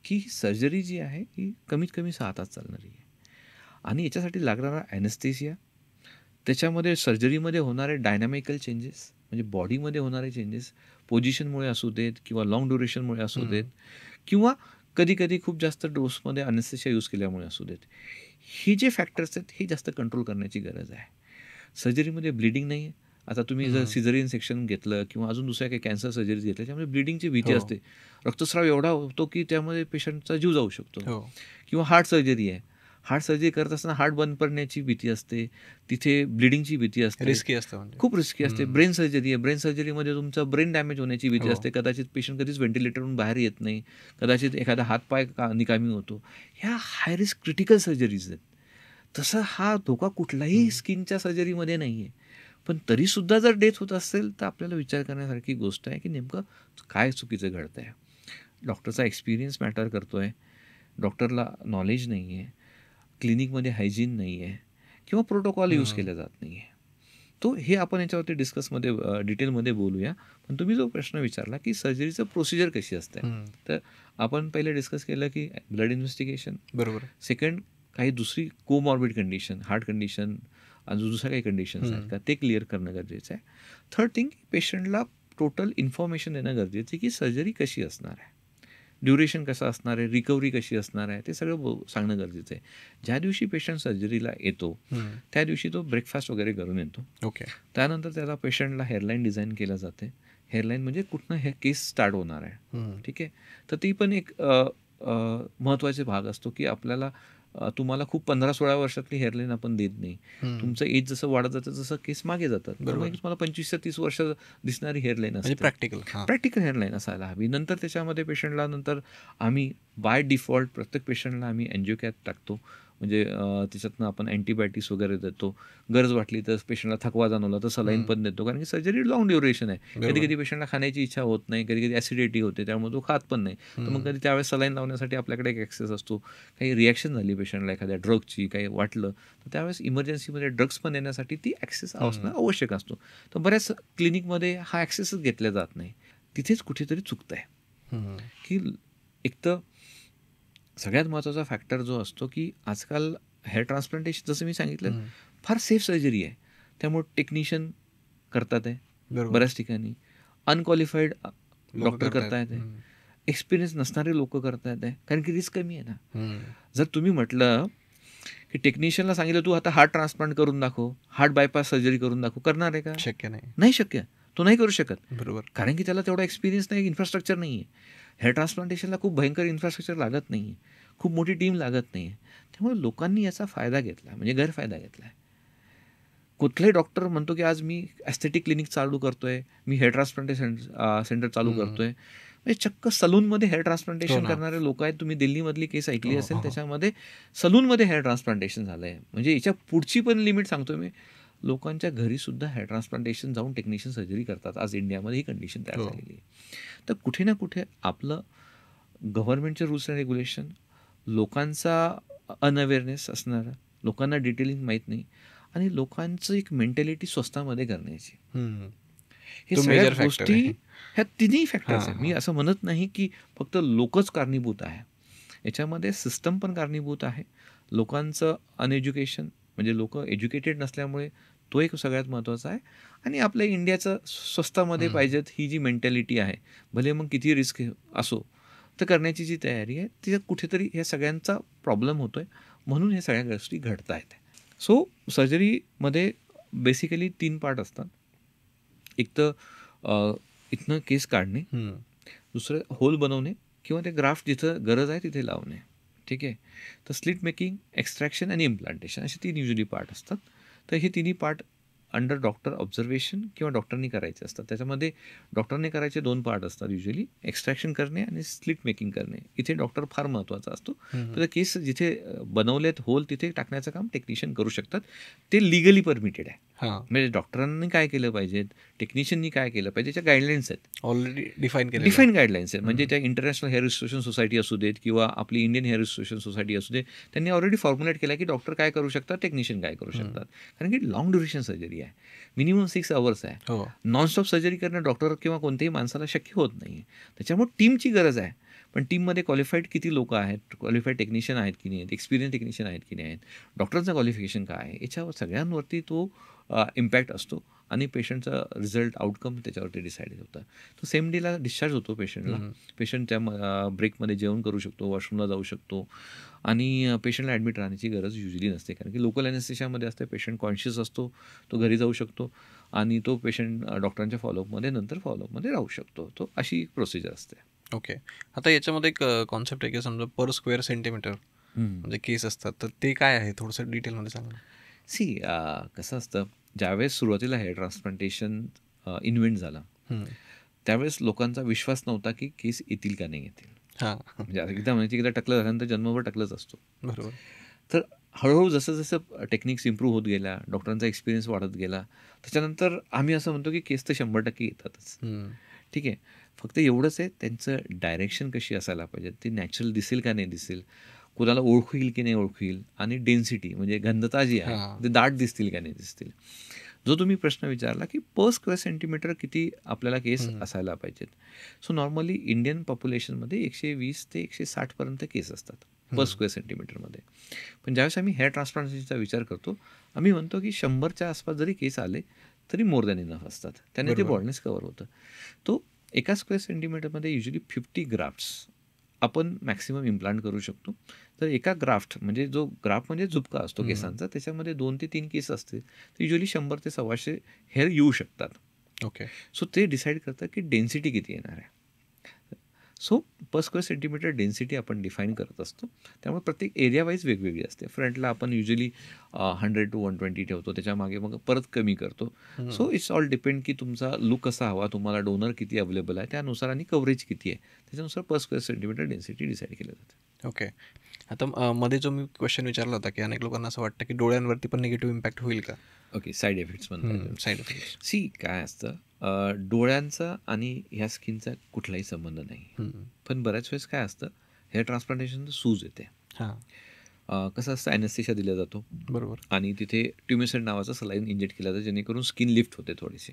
की सर्जरी जी आहे ही कमीत कमी 6 तास चालणारी आहे आणि याच्यासाठी लागणारा ॲनेस्थेशिया, त्याच्यामध्ये सर्जरीमध्ये होणारे डायनॅमिकल चेंजेस, म्हणजे बॉडीमध्ये होणारे चेंजेस पोझिशनमुळे असू देत किंवा लॉंग ड्युरेशनमुळे असू देत, किंवा कधी कधी खूप जास्त डोसमध्ये ॲनेस्थेशिया यूज केल्यामुळे असू देत, हे जे फॅक्टर्स आहेत हे जास्त कंट्रोल करण्याची गरज आहे. सर्जरीमध्ये ब्लिडिंग नाही आहे. आता तुम्ही जर सिझेरियन सेक्शन घेतलं किंवा अजून दुसऱ्या काही कॅन्सर सर्जरीज घेतल्या, त्यामुळे ब्लिडिंगची भीती असते, रक्तस्राव एवढा होतो की त्यामध्ये पेशंटचा जीव जाऊ शकतो. किंवा हार्ट सर्जरी आहे, हार्ट सर्जरी करत असताना हार्ट बंद पडण्याची भीती असते, तिथे ब्लिडिंगची भीती असते, रिस्की असतं, खूप रिस्की असते. ब्रेन सर्जरी आहे, ब्रेन सर्जरीमध्ये तुमचा ब्रेन डॅमेज होण्याची भीती असते, कदाचित पेशंट कधीच व्हेंटिलेटरवरून बाहेर येत नाही, कदाचित एखादा हातपाय निकामी होतो. ह्या हाय रिस्क क्रिटिकल सर्जरीज आहेत. तसं हा धोका कुठलाही स्किनच्या सर्जरीमध्ये नाही आहे. पण तरीसुद्धा जर डेथ होत असेल तर आपल्याला विचार करण्यासारखी गोष्ट आहे की नेमकं काय चुकीचं घडतं आहे. डॉक्टरचा एक्सपिरियन्स मॅटर करतो आहे, डॉक्टरला नॉलेज नाही आहे, क्लिनिकमध्ये हायजीन नाही आहे, किंवा प्रोटोकॉल यूज केला जात नाही आहे. तो हे आपण याच्यावरती डिटेलमध्ये बोलूया. पण तुम्ही जो प्रश्न विचारला की सर्जरीचं प्रोसिजर कशी असते, तर आपण पहिले डिस्कस केलं की ब्लड इन्व्हेस्टिगेशन, बरोबर. सेकंड काही दुसरी कोमॉर्बिड कंडिशन, हार्ट कंडिशन, अजून दुसऱ्या काही कंडिशन्स आहेत का ते क्लिअर करणं गरजेचं आहे. थर्ड थिंग, पेशंटला टोटल इन्फॉर्मेशन देणं गरजेचं आहे की सर्जरी कशी असणार आहे, ड्युरेशन कसं असणार आहे, रिकव्हरी कशी असणार आहे, ते सगळं सांगणं गरजेचं आहे. ज्या दिवशी पेशंट सर्जरीला येतो त्या दिवशी तो ब्रेकफास्ट वगैरे करून येतो. ओके. त्यानंतर त्याला पेशंटला हेअरलाईन डिझाईन केलं जाते. हेअरलाईन म्हणजे कुठनं हे केस स्टार्ट होणार आहे, ठीक आहे. तर ती पण एक महत्त्वाचे भाग असतो की आपल्याला तुम्हाला खूप 15-16 वर्षातली हेअरलाईन आपण देत नाही. तुमचं एज जसं वाढत जातं तसं केस मागे जातात. मग तुम्हाला 25 ते 30 वर्ष दिसणारी हेअरलाईन असते, प्रॅक्टिकल हेअरलाईन असायला हवी. नंतर त्याच्यामध्ये पेशंटला नंतर आम्ही बाय डिफॉल्ट प्रत्येक पेशंटला आम्ही एन्जिओकॅप टाकतो, म्हणजे त्याच्यातनं आपण अँटीबायोटिक्स वगैरे देतो. गरज वाटली तर पेशंटला थकवा जाणवला तर सलाईन पण देतो, कारण की सर्जरी लॉंग ड्युरेशन आहे. कधी कधी पेशंटला खाण्याची इच्छा होत नाही, कधी कधी ॲसिडिटी होते, त्यामुळे तो खात पण नाही. तर मग कधी त्यावेळेस सलाईन लावण्यासाठी आपल्याकडे एक ॲक्सेस असतो. काही रिॲक्शन झाली पेशंटला एखाद्या ड्रगची, काही वाटलं तर त्यावेळेस इमर्जन्सीमध्ये ड्रग्स पण देण्यासाठी ती ॲक्सेस असणं आवश्यक असतो. तर बऱ्याच क्लिनिकमध्ये हा ॲक्सेसच घेतला जात नाही. तिथेच कुठेतरी चुकतं आहे की एक तर सगळ्यात महत्त्वाचा फॅक्टर जो असतो की आजकाल हेअर ट्रान्सप्लांटेशन जसं मी सांगितलं फार सेफ सर्जरी आहे, त्यामुळे टेक्निशियन करतात आहे बऱ्याच ठिकाणी, अनक्वालिफाईड डॉक्टर करतायत आहे, एक्सपिरियन्स नसणारे लोक करतायत आहे, कारण की रिस्क कमी आहे ना. जर तुम्ही म्हटलं की टेक्निशियनला सांगितलं तू आता हार्ट ट्रान्सप्लांट करून दाखव, हार्ट बायपास सर्जरी करून दाखव, करणार आहे का? शक्य नाही, नाही शक्य, तो नाही करू शकत. बरोबर, कारण की त्याला तेवढा एक्सपिरियन्स नाही, इन्फ्रास्ट्रक्चर नाही आहे. हेअर ट्रान्सप्लांटेशनला खूप भयंकर इन्फ्रास्ट्रक्चर लागत नाही आहे, खूप मोठी टीम लागत नाही आहे. त्यामुळे लोकांनी याचा फायदा घेतला, म्हणजे गैरफायदा घेतला आहे. कुठलाही डॉक्टर म्हणतो की आज मी ॲस्थेटिक क्लिनिक चालू करतोय, मी हेअर ट्रान्सप्लांटेशन सेंटर चालू करतोय. म्हणजे चक्क सलूनमध्ये हेअर ट्रान्सप्लांटेशन करणारे लोक आहेत. तुम्ही दिल्लीमधली केस ऐकली असेल, त्याच्यामध्ये सलूनमध्ये हेअर ट्रान्सप्लांटेशन झालं आहे. म्हणजे याच्या पुढची पण लिमिट सांगतोय मी, लोकांच्या घरी सुद्धा हेअर ट्रान्सप्लांटेशन जाऊन टेक्निशियन सर्जरी करतात. आज इंडियामध्ये ही कंडिशन तयार झालेली आहे. तर कुठे ना कुठे आपलं गव्हर्नमेंटचे रूल्स अँड रेग्युलेशन, लोकांचा अनअवेअरनेस असणारा, लोकांना डिटेलिंग माहीत नाही, आणि लोकांचं एक मेंटॅलिटी स्वस्तामध्ये करण्याची, हे सगळ्या गोष्टी, ह्या तिन्ही फॅक्टर्स आहेत. मी असं म्हणत नाही की फक्त लोकच कारणीभूत आहे, याच्यामध्ये सिस्टम पण कारणीभूत आहे, लोकांचं अनएज्युकेशन, म्हणजे लोक एज्युकेटेड नसल्यामुळे तो एक सगळ्यात महत्त्वाचा आहे. आणि आपल्या इंडियाचं स्वस्तामध्ये पाहिजेत ही जी मेंटॅलिटी आहे, भले मग किती रिस्क असो तर करण्याची जी तयारी आहे तिच्यात कुठेतरी ह्या सगळ्यांचा प्रॉब्लेम होतो आहे, म्हणून हे सगळ्या गोष्टी घडत आहेत. सो सर्जरीमध्ये बेसिकली 3 पार्ट असतात. एक तर इथनं केस काढणे, दुसरं होल बनवणे किंवा ते ग्राफ्ट जिथं गरज आहे तिथे लावणे. ठीक आहे. तर स्लिट मेकिंग, एक्स्ट्रॅक्शन आणि इम्प्लांटेशन असे 3 युजली पार्ट असतात. तर हे तिन्ही पार्ट अंडर डॉक्टर ऑब्झर्वेशन किंवा डॉक्टरनी करायचे असतात. त्याच्यामध्ये डॉक्टरने करायचे 2 पार्ट असतात युजली, एक्स्ट्रॅक्शन करणे आणि स्लिट मेकिंग करणे. इथे डॉक्टर फार महत्त्वाचा असतो. तर केस जिथे बनवलेत होल तिथे टाकण्याचं काम टेक्निशियन करू शकतात. ते लिगली परमिटेड आहे. म्हणजे डॉक्टरांनी काय केलं पाहिजे, टेक्निशियननी काय केलं पाहिजे, त्याच्या गाईडलाईन्स आहेत, ऑलरेडी डिफाईन गाईडलाईन्स आहेत. म्हणजे त्या इंटरनॅशनल हेअर रिस्टोरेशन सोसायटी असू देत किंवा आपली इंडियन हेअर रिस्टोरेशन सोसायटी असू दे, त्यांनी ऑलरेडी फॉर्म्युलेट केला की डॉक्टर काय करू शकतात, टेक्निशियन काय करू शकतात. कारण की लॉंग ड्युरेशन सर्जरी आहे, मिनिमम 6 hours आहे. नॉनस्टॉप सर्जरी करणं डॉक्टर किंवा कोणत्याही माणसाला शक्य होत नाही. त्याच्यामुळे टीमची गरज आहे. पण टीममध्ये क्वालिफाईड किती लोक आहेत, क्वालिफाईड टेक्निशियन आहेत की नाही आहेत, एक्सपिरियन्स टेक्निशियन आहेत की नाही आहेत, डॉक्टरचं क्वालिफिकेशन काय आहे, याच्यावर सगळ्यांवरती तो इम्पॅक्ट असतो आणि पेशंटचा रिझल्ट आउटकम त्याच्यावरती डिसाईड होतं. तो सेम डेला डिस्चार्ज होतो पेशंटला. पेशंट त्या ब्रेकमध्ये जेवण करू शकतो, वॉशरूमला जाऊ शकतो आणि पेशंटला ॲडमिट राहण्याची गरज युजली नसते. कारण की लोकल ॲनेस्थेशियामध्ये असते, पेशंट कॉन्शियस असतो, तो घरी जाऊ शकतो आणि तो पेशंट डॉक्टरांच्या फॉलोअपमध्ये नंतर फॉलोअपमध्ये राहू शकतो. तो अशी प्रोसिजर असते. ओके. आता याच्यामध्ये एक कॉन्सेप्ट आहे की समजा पर स्क्वेअर सेंटीमीटर म्हणजे केस असतात, तर ते काय आहे थोडंसं डिटेलमध्ये सांगा. सी कसं असतं, ज्यावेळेस सुरुवातीला हेअर ट्रान्सप्लांटेशन इन्व्हेंट झालं त्यावेळेस लोकांचा विश्वास नव्हता की केस येतील का नाही येतील. म्हणजे एकदा म्हणजे एकदा टकलं झाल्यानंतर जन्मभर टकलंच असतो. बरोबर. तर हळूहळू जसं जसं टेक्निक्स इम्प्रूव्ह होत गेल्या, डॉक्टरांचा एक्सपिरियन्स वाढत गेला, त्याच्यानंतर आम्ही असं म्हणतो की केस तर 100% येतातच. ठीक आहे. फक्त एवढंच आहे, त्यांचं डायरेक्शन कशी असायला पाहिजे, ती नॅचरल दिसेल का नाही दिसेल, कोणाला ओळखू येईल की नाही ओळखू येईल, आणि डेन्सिटी म्हणजे घनता जी आहे ते दाट दिसतील का नाही दिसतील. जो तुम्ही प्रश्न विचारला की पर स्क्वेअर सेंटीमीटर किती आपल्याला केस असायला पाहिजेत. सो नॉर्मली इंडियन पॉप्युलेशनमध्ये 120 ते 160 केस असतात पर स्क्वेअर सेंटीमीटरमध्ये. पण ज्यावेळेस आम्ही हेअर ट्रान्सप्लांटेशनचा विचार करतो, आम्ही म्हणतो की 100च्या आसपास जरी केस आले तरी मोर दॅन इनफ असतात. त्याने ते बॉल्डनेस कव्हर होतं. तो एका स्क्वेअर सेंटीमीटरमध्ये युजली 50 ग्राफ्ट्स आपण मॅक्सिमम इम्प्लांट करू शकतो. तर एका ग्राफ्ट म्हणजे जो ग्राफ्ट म्हणजे झुपका असतो केसांचा, त्याच्यामध्ये 2 ते 3 केस असते, तर युजली 100 ते 125 हेअर येऊ शकतात. ओके. सो ते डिसाईड करतात की डेन्सिटी किती येणार आहे. So per square centimetre density आपण डिफाईन करत असतो. त्यामुळे प्रत्येक एरिया वाईज वेगवेगळी असते. फ्रंटला आपण युजली 100 to 120 ठेवतो, त्याच्या मागे मग परत कमी करतो. सो इट्स ऑल डिपेंड की तुमचा लुक कसा हवा, तुम्हाला डोनर किती अवेलेबल आहे त्यानुसार आणि कव्हरेज किती आहे त्याच्यानुसार per square centimetre density decide केलं जातं. ओके. आता मध्ये जो मी क्वेश्चन विचारला होता की अनेक लोकांना असं वाटतं की डोळ्यांवरती पण निगेटिव्ह इम्पॅक्ट होईल का. ओके. साईड इफेक्ट्स म्हणतात. Side effects. सी काय असतं, डोळ्यांचा आणि ह्या स्किनचा कुठलाही संबंध नाही. पण बऱ्याच वेळेस काय असतं, हेअर ट्रान्सप्लांटेशन सूज येते. कसं असतं, ॲनेस्थेशिया दिला जातो. बरोबर. आणि तिथे ट्युमेसेंट नावाचा सलाईन इंजेक्ट केला जातो, जेणेकरून स्किन लिफ्ट होते थोडीशी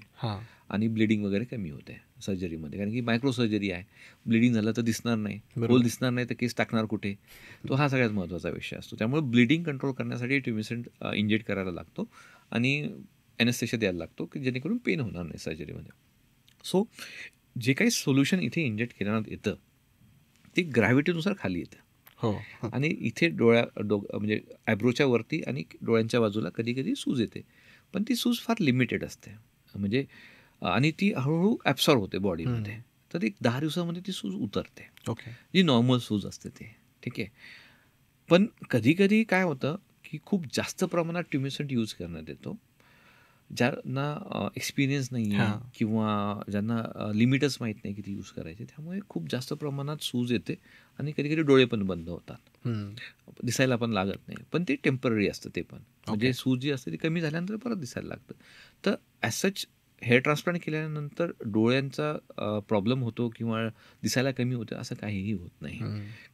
आणि ब्लिडिंग वगैरे कमी होते सर्जरीमध्ये. कारण की मायक्रो सर्जरी आहे, ब्लिडिंग झालं तर दिसणार नाही, होल दिसणार नाही, तर केस टाकणार कुठे, तो हा सगळ्यात महत्त्वाचा विषय असतो. त्यामुळे ब्लिडिंग कंट्रोल करण्यासाठी ट्युमेसेंट इंजेक्ट करायला लागतो आणि ॲनेस्थेशिया द्यायला लागतो की जेणेकरून पेन होणार नाही सर्जरीमध्ये. सो जे काही सोल्युशन इथे इंजेक्ट केल्यानं येतं ते ग्रॅव्हिटीनुसार खाली येतं. आणि इथे म्हणजे ॲब्रोच्या वरती आणि डोळ्यांच्या बाजूला कधी कधी सूज येते, पण ती सूज फार लिमिटेड असते. म्हणजे आणि ती हळूहळू ॲब्सॉर्ब होते बॉडीमध्ये. तर एक 10 दिवसामध्ये ती सूज उतरते. ओके. जी नॉर्मल सूज असते ते. ठीक आहे. पण कधी कधी काय होतं की खूप जास्त प्रमाणात ट्युमेसेंट यूज करण्यात येतो, ज्यांना एक्सपिरियन्स नाही आहे किंवा ज्यांना लिमिटच माहीत नाही किती यूज करायचे, त्यामुळे खूप जास्त प्रमाणात सूज येते आणि कधी कधी डोळे पण बंद होतात, दिसायला पण लागत नाही. पण ते टेम्पररी असतं ते पण. म्हणजे सूज जी असते ती कमी झाल्यानंतर परत दिसायला लागतं. तर ॲज सच हेअर ट्रान्सप्लांट केल्यानंतर डोळ्यांचा प्रॉब्लेम होतो किंवा दिसायला कमी होतं असं काहीही होत नाही.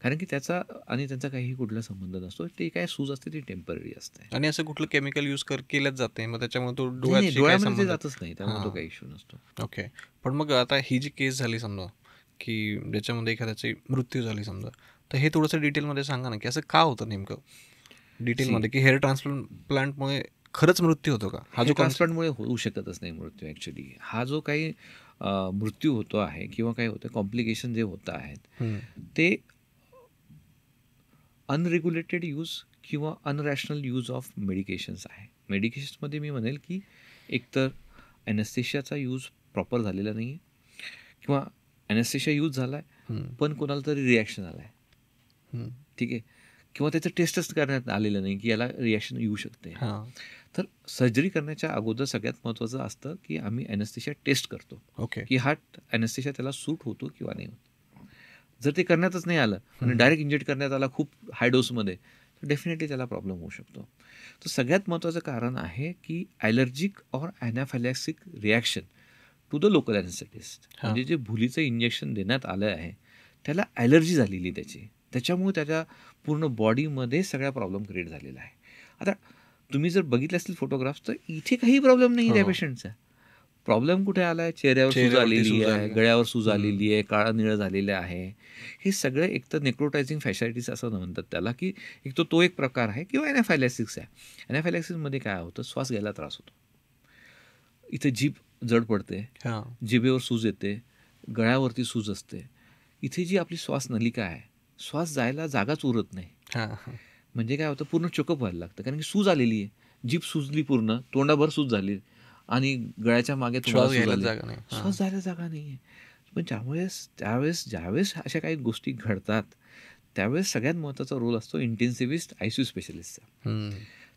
कारण की त्याचा आणि त्यांचा काहीही कुठला संबंध नसतो. ते काय सूज असते ती टेम्पररी असते. आणि असं कुठलं केमिकल यूज केलंच जाते, मग त्याच्यामुळे तो डोळ्यामध्ये जातच नाही, त्यामुळे तो काही इश्यू नसतो. ओके. पण मग आता ही जी केस झाली समजा की ज्याच्यामध्ये एखाद्याची मृत्यू झाली समजा, तर हे थोडंसं डिटेलमध्ये सांगा ना की असं का होतं नेमकं. डिटेलमध्ये की हेअर ट्रान्सप्लांटमुळे खरंच मृत्यू होतो का? हा जो ट्रान्सप्लांटमुळे होऊ शकतच नाही मृत्यू. ॲक्च्युली हा जो काही मृत्यू होतो आहे किंवा काय होतं कॉम्प्लिकेशन जे होत आहेत ते अनरेग्युलेटेड यूज किंवा अनरॅशनल यूज ऑफ मेडिकेशन्स आहे. मेडिकेशन्समध्ये मी म्हणेल की एकतर ॲनेस्थेशियाचा यूज प्रॉपर झालेला नाही आहे किंवा ॲनेस्थेशिया यूज झाला आहे पण कोणाला तरी रिॲक्शन आला आहे, ठीक आहे, किंवा त्याचं टेस्टच करण्यात आलेलं नाही की याला रिॲक्शन येऊ शकते. तर सर्जरी करण्याच्या अगोदर सगळ्यात महत्त्वाचं असतं की आम्ही ॲनेस्थेशिया टेस्ट करतो की हा ॲनेस्थेशिया त्याला सूट होतो किंवा नाही होत. जर ते करण्यातच नाही आलं आणि डायरेक्ट इंजेक्ट करण्यात आला खूप हाय डोसमध्ये तर डेफिनेटली त्याला प्रॉब्लेम होऊ शकतो. तर सगळ्यात महत्त्वाचं कारण आहे की allergic or anaphylactic reaction to the local anaesthetist. म्हणजे जे भुलीचं इंजेक्शन देण्यात आलं आहे त्याला ॲलर्जी झालेली त्याच्यामुळे त्याच्या पूर्ण बॉडीमध्ये सगळा प्रॉब्लेम क्रिएट झालेला आहे. आता तुम्ही जर बघितले असतील फोटोग्राफ्स तर इथे काही प्रॉब्लेम नाही त्या पेशंटचा. प्रॉब्लेम कुठे आला आहे? चेहऱ्यावर सूज आलेली आहे, गळ्यावर सूज आलेली आहे, काळा निळं झालेलं आहे. हे सगळे एक तर नेक्रोटायझिंग फॅशायटिस असं म्हणतात त्याला, की एक तो एक प्रकार आहे किंवा ॲनाफॅलॅक्सिस आहे. ॲनाफॅलॅक्सिसमध्ये काय होतं? श्वास घ्यायला त्रास होतो, इथे जीभ जड पडते, जिभेवर सूज येते, गळ्यावरती सूज असते. इथे जी आपली श्वास नलिका आहे श्वास जायला जागाच उरत नाही. म्हणजे काय होतं? पूर्ण चोकअप व्हायला लागतं कारण की सूज आलेली आहे, जीभ सुजली, पूर्ण तोंडाभर सूज झाली आणि गळ्याच्या मागे श्वास जायला जागा नाही आहे. पण त्यावेळेस ज्यावेळेस अशा काही गोष्टी घडतात त्यावेळेस सगळ्यात महत्त्वाचा रोल असतो इंटेन्सिव्हिस्ट ICU स्पेशलिस्टचा.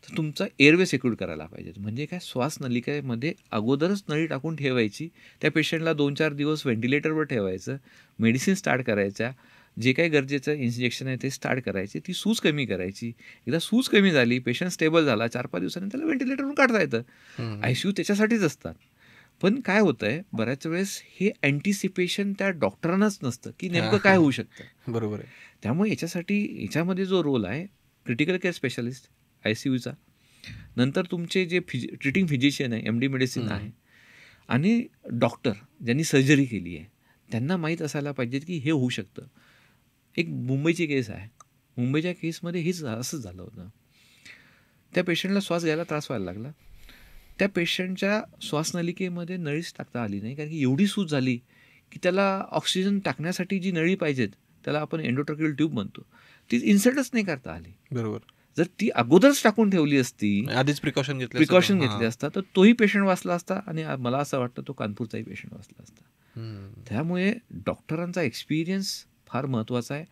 तर तुमचा एअरवे सेक्युर करायला पाहिजे. म्हणजे काय? श्वास नलिकेमध्ये अगोदरच नळी टाकून ठेवायची, त्या पेशंटला 2-4 दिवस व्हेंटिलेटरवर ठेवायचं, मेडिसिन स्टार्ट करायच्या, जे काही गरजेचं इंजेक्शन आहे ते स्टार्ट करायचे, ती सूज कमी करायची. एकदा सूज कमी झाली, पेशंट स्टेबल झाला, 4-5 दिवसांनी त्याला व्हेंटिलेटरवरून काढता येतं. ICU त्याच्यासाठीच असतात. पण काय होतं आहे बऱ्याच वेळेस हे अँटिसिपेशन त्या डॉक्टरांनाच नसतं की नेमकं काय होऊ शकतं. बरोबर आहे. त्यामुळे याच्यामध्ये जो रोल आहे क्रिटिकल केअर स्पेशालिस्ट ICUचा, नंतर तुमचे जे ट्रीटिंग फिजिशियन आहे, MD मेडिसिन आहे, आणि डॉक्टर ज्यांनी सर्जरी केली आहे त्यांना माहीत असायला पाहिजे की हे होऊ शकतं. एक मुंबईची केस आहे, मुंबईच्या केसमध्ये हेच असंच झालं होतं. त्या पेशंटला श्वास घ्यायला त्रास व्हायला लागला. त्या पेशंटच्या श्वासनलिकेमध्ये नळीच टाकता आली नाही कारण की एवढी सूज झाली की त्याला ऑक्सिजन टाकण्यासाठी जी नळी पाहिजेत त्याला आपण एंडोट्रॅकियल ट्यूब म्हणतो, ती इन्सर्टच नाही करता आली. बरोबर. जर ती अगोदरच टाकून ठेवली असती, आधीच प्रिकॉशन घेतले असता तर तोही पेशंट वाचला असता आणि मला असं वाटतं तो कानपूरचाही पेशंट वाचला असता. त्यामुळे डॉक्टरांचा एक्सपिरियन्स फार महत्त्वाचा आहे.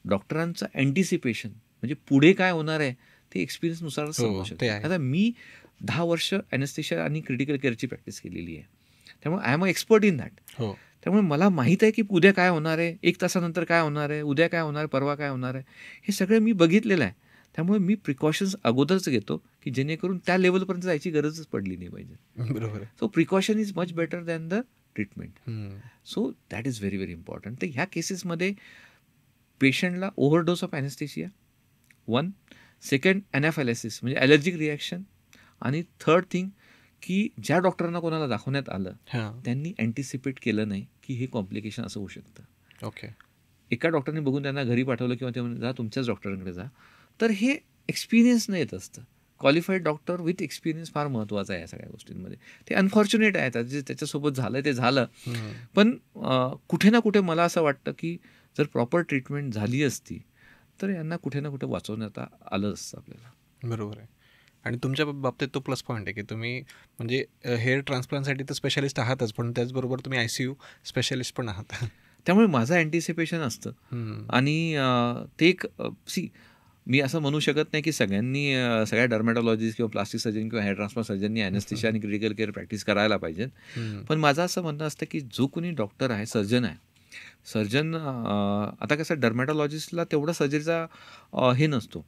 डॉक्टरांचं अँटिसिपेशन म्हणजे पुढे काय होणार आहे ते एक्सपिरियन्सनुसार समजू शकते. आता मी 10 वर्ष ॲनेस्थेशिया आणि क्रिटिकल केअरची प्रॅक्टिस केलेली आहे, त्यामुळे I am a expert in that. त्यामुळे मला माहीत आहे की उद्या काय होणार आहे, 1 तासानंतर काय होणार आहे, उद्या काय होणार आहे, परवा काय होणार आहे, हे सगळं मी बघितलेलं आहे. त्यामुळे मी प्रिकॉशन्स अगोदरच घेतो की जेणेकरून त्या लेवलपर्यंत जायची गरजच पडली नाही पाहिजे. बरोबर. So precaution is much better than the treatment. So that is very very important. तर ह्या केसेसमध्ये पेशंटला ओव्हरडोस ऑफ ॲनेस्थेशिया 1, सेकंड ॲनाफॅलॅसिस म्हणजे ॲलर्जिक रिॲक्शन, आणि थर्ड थिंग की ज्या डॉक्टरांना कोणाला दाखवण्यात आलं त्यांनी अँटिसिपेट केलं नाही की हे कॉम्प्लिकेशन असं होऊ शकतं. ओके. एका डॉक्टरने बघून त्यांना घरी पाठवलं किंवा ते जा तुमच्याच डॉक्टरांकडे जा, तर हे एक्सपिरियन्स नाही येत असतं. क्वालिफाईड डॉक्टर विथ एक्सपिरियन्स फार महत्त्वाचा आहे या सगळ्या गोष्टींमध्ये. ते अनफॉर्च्युनेट आहे, जे त्याच्यासोबत झालं ते झालं. पण कुठे ना कुठे मला असं वाटतं की जर प्रॉपर ट्रीटमेंट झाली असती तर यांना कुठे ना कुठे वाचवण्यात आलं असतं आपल्याला. बरोबर आहे. आणि तुमच्या बाबतीत तो प्लस पॉईंट आहे की तुम्ही म्हणजे हेअर ट्रान्सप्लांटसाठी तर स्पेशालिस्ट आहातच, पण त्याचबरोबर तुम्ही ICU स्पेशालिस्ट पण आहात. त्यामुळे माझं अँटिसिपेशन असतं. आणि ते एक मी असं म्हणू शकत नाही की सगळ्या डर्मॅटॉलॉजिस्ट किंवा प्लास्टिक सर्जन किंवा हेअर ट्रान्सप्लांट सर्जननी ॲनेस्थेशिया आणि क्रिटिकल केअर प्रॅक्टिस करायला पाहिजेत. पण माझं असं म्हणणं असतं की जो कोणी डॉक्टर आहे, सर्जन आता कसं डर्मॅटॉलॉजिस्टला तेवढा सर्जरीचा हे नसतो,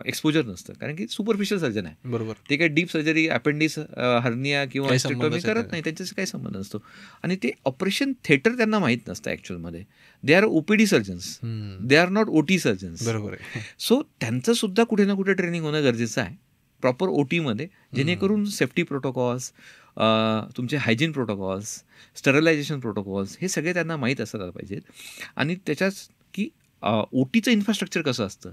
एक्सपोजर नसतं कारण की सुपरफिशियल सर्जन आहे. बरोबर. ते काही डीप सर्जरी, अपेंडिक्स, हर्निया किंवा हिस्टेक्टॉमी करत नाही, त्यांच्याशी काही संबंध नसतो. आणि ते ऑपरेशन थिएटर त्यांना माहीत नसतं ॲक्च्युअलमध्ये. They are OPD surgeons, they are not OT surgeons. बरोबर. सो त्यांचं सुद्धा कुठे ना कुठे ट्रेनिंग होणं गरजेचं आहे प्रॉपर OTमध्ये, जेणेकरून सेफ्टी प्रोटोकॉल्स, तुमचे हायजीन प्रोटोकॉल्स, स्टरलायझेशन प्रोटोकॉल्स हे सगळे त्यांना माहीत असायला पाहिजेत. आणि त्याच्याच की OTचं इन्फ्रास्ट्रक्चर कसं असतं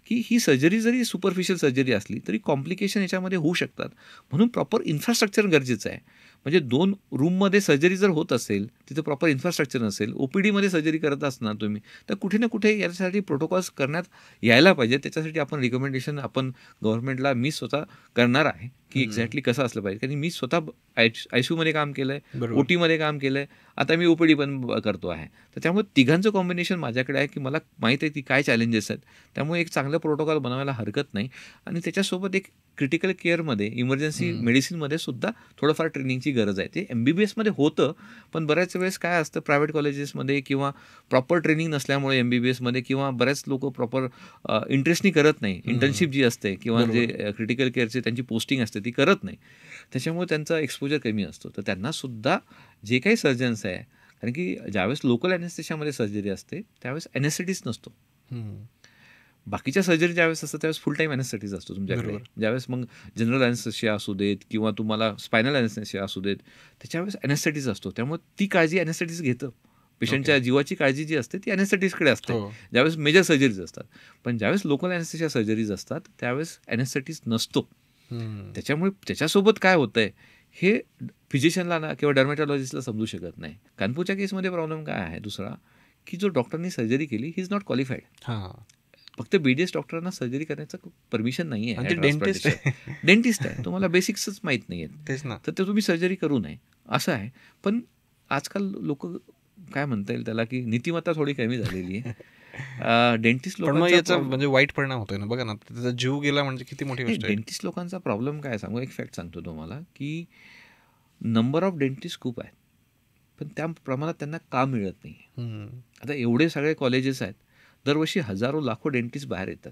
की ही सर्जरी जरी सुपरफिशियल सर्जरी असली तरी कॉम्प्लिकेशन याच्यामध्ये होऊ शकतात. म्हणून प्रॉपर इन्फ्रास्ट्रक्चर गरजेचं आहे. म्हणजे 2 रूममध्ये सर्जरी जर होत असेल, तिथं प्रॉपर इन्फ्रास्ट्रक्चर नसेल, OPDमध्ये सर्जरी करत असणार तुम्ही, तर कुठे ना कुठे याच्यासाठी प्रोटोकॉल्स करण्यात यायला पाहिजे. त्याच्यासाठी आपण रिकमेंडेशन आपण गव्हर्नमेंटला मी स्वतः करणार आहे की एक्झॅक्टली कसं असलं पाहिजे. कारण मी स्वतः ICUमध्ये काम केलं आहे, OTमध्ये काम केलं आहे, आता मी OPD पण करतो आहे. तर त्यामुळे तिघांचं कॉम्बिनेशन माझ्याकडे आहे की मला माहीत आहे की काय चॅलेंजेस आहेत. त्यामुळे एक चांगलं प्रोटोकॉल बनवायला हरकत नाही. आणि त्याच्यासोबत एक क्रिटिकल केअरमध्ये इमर्जन्सी मेडिसिनमध्ये सुद्धा थोडंफार ट्रेनिंगची गरज आहे. ते MBBSमध्ये होतं, पण बऱ्याच वेळेस काय असतं प्रायव्हेट कॉलेजेसमध्ये किंवा प्रॉपर ट्रेनिंग नसल्यामुळे MBBSमध्ये किंवा बऱ्याच लोक प्रॉपर इंटरेस्टनी करत नाही. इंटर्नशिप जी असते किंवा जे क्रिटिकल केअरची त्यांची पोस्टिंग असते ती करत नाही. त्याच्यामुळे त्यांचा एक्सपोजर कमी असतो. तर त्यांनासुद्धा जे काही सर्जन्स आहे, कारण की ज्यावेळेस लोकल ॲनेस्थेशियामध्ये सर्जरी असते त्यावेळेस ॲनेस्थेटिस्ट नसतो. बाकीच्या सर्जरी ज्यावेळेस असतं त्यावेळेस फुल टाईम ॲनेस्थेटिस्ट असतो तुमच्याकडे. ज्यावेळेस मग जनरल ॲनेस्थेशिया असू देत किंवा तुम्हाला स्पायनल ॲनेस्थेशिया असू देत, त्याच्यावेळेस ॲनेस्थेटिस्ट असतो. त्यामुळे ती काळजी ॲनेस्थेटिस्ट घेतं. पेशंटच्या जीवाची काळजी जी असते ती ॲनेस्थेटिस्टकडे असते ज्यावेळेस मेजर सर्जरीज असतात. पण ज्यावेळेस लोकल ॲनेस्थेशिया सर्जरीज असतात त्यावेळेस ॲनेस्थेटिस्ट नसतो. त्याच्यामुळे त्याच्यासोबत काय होतं आहे हे फिजिशियनला ना किंवा डर्मॅटॉलॉजिस्टला समजू शकत नाही. कानपूरच्या केसमध्ये प्रॉब्लेम काय आहे दुसरा, की जो डॉक्टरनी सर्जरी केली ही इज नॉट क्वालिफाईड. फक्त BDS डॉक्टरांना सर्जरी करण्याचं परमिशन नाही आहे. डेंटिस्ट आहे, तुम्हाला बेसिक्सच माहीत नाही आहेत, तर ते तुम्ही सर्जरी करू नये असं आहे. पण आजकाल लोक काय म्हणता येईल त्याला की नीतिमत्ता थोडी कमी झालेली आहे. डेंटिस्ट लोकांचा म्हणजे वाईट परिणाम होतोय ना, बघा ना, त्याचा जीव गेला म्हणजे किती मोठी गोष्ट आहे. डेंटिस्ट लोकांचा प्रॉब्लेम काय सांगू, एक फॅक्ट सांगतो तुम्हाला की नंबर ऑफ डेंटिस्ट खूप आहेत पण त्या प्रमाणात त्यांना काम मिळत नाही. आता एवढे सगळे कॉलेजेस आहेत, दरवर्षी हजारो लाखो डेंटिस्ट बाहेर येतात.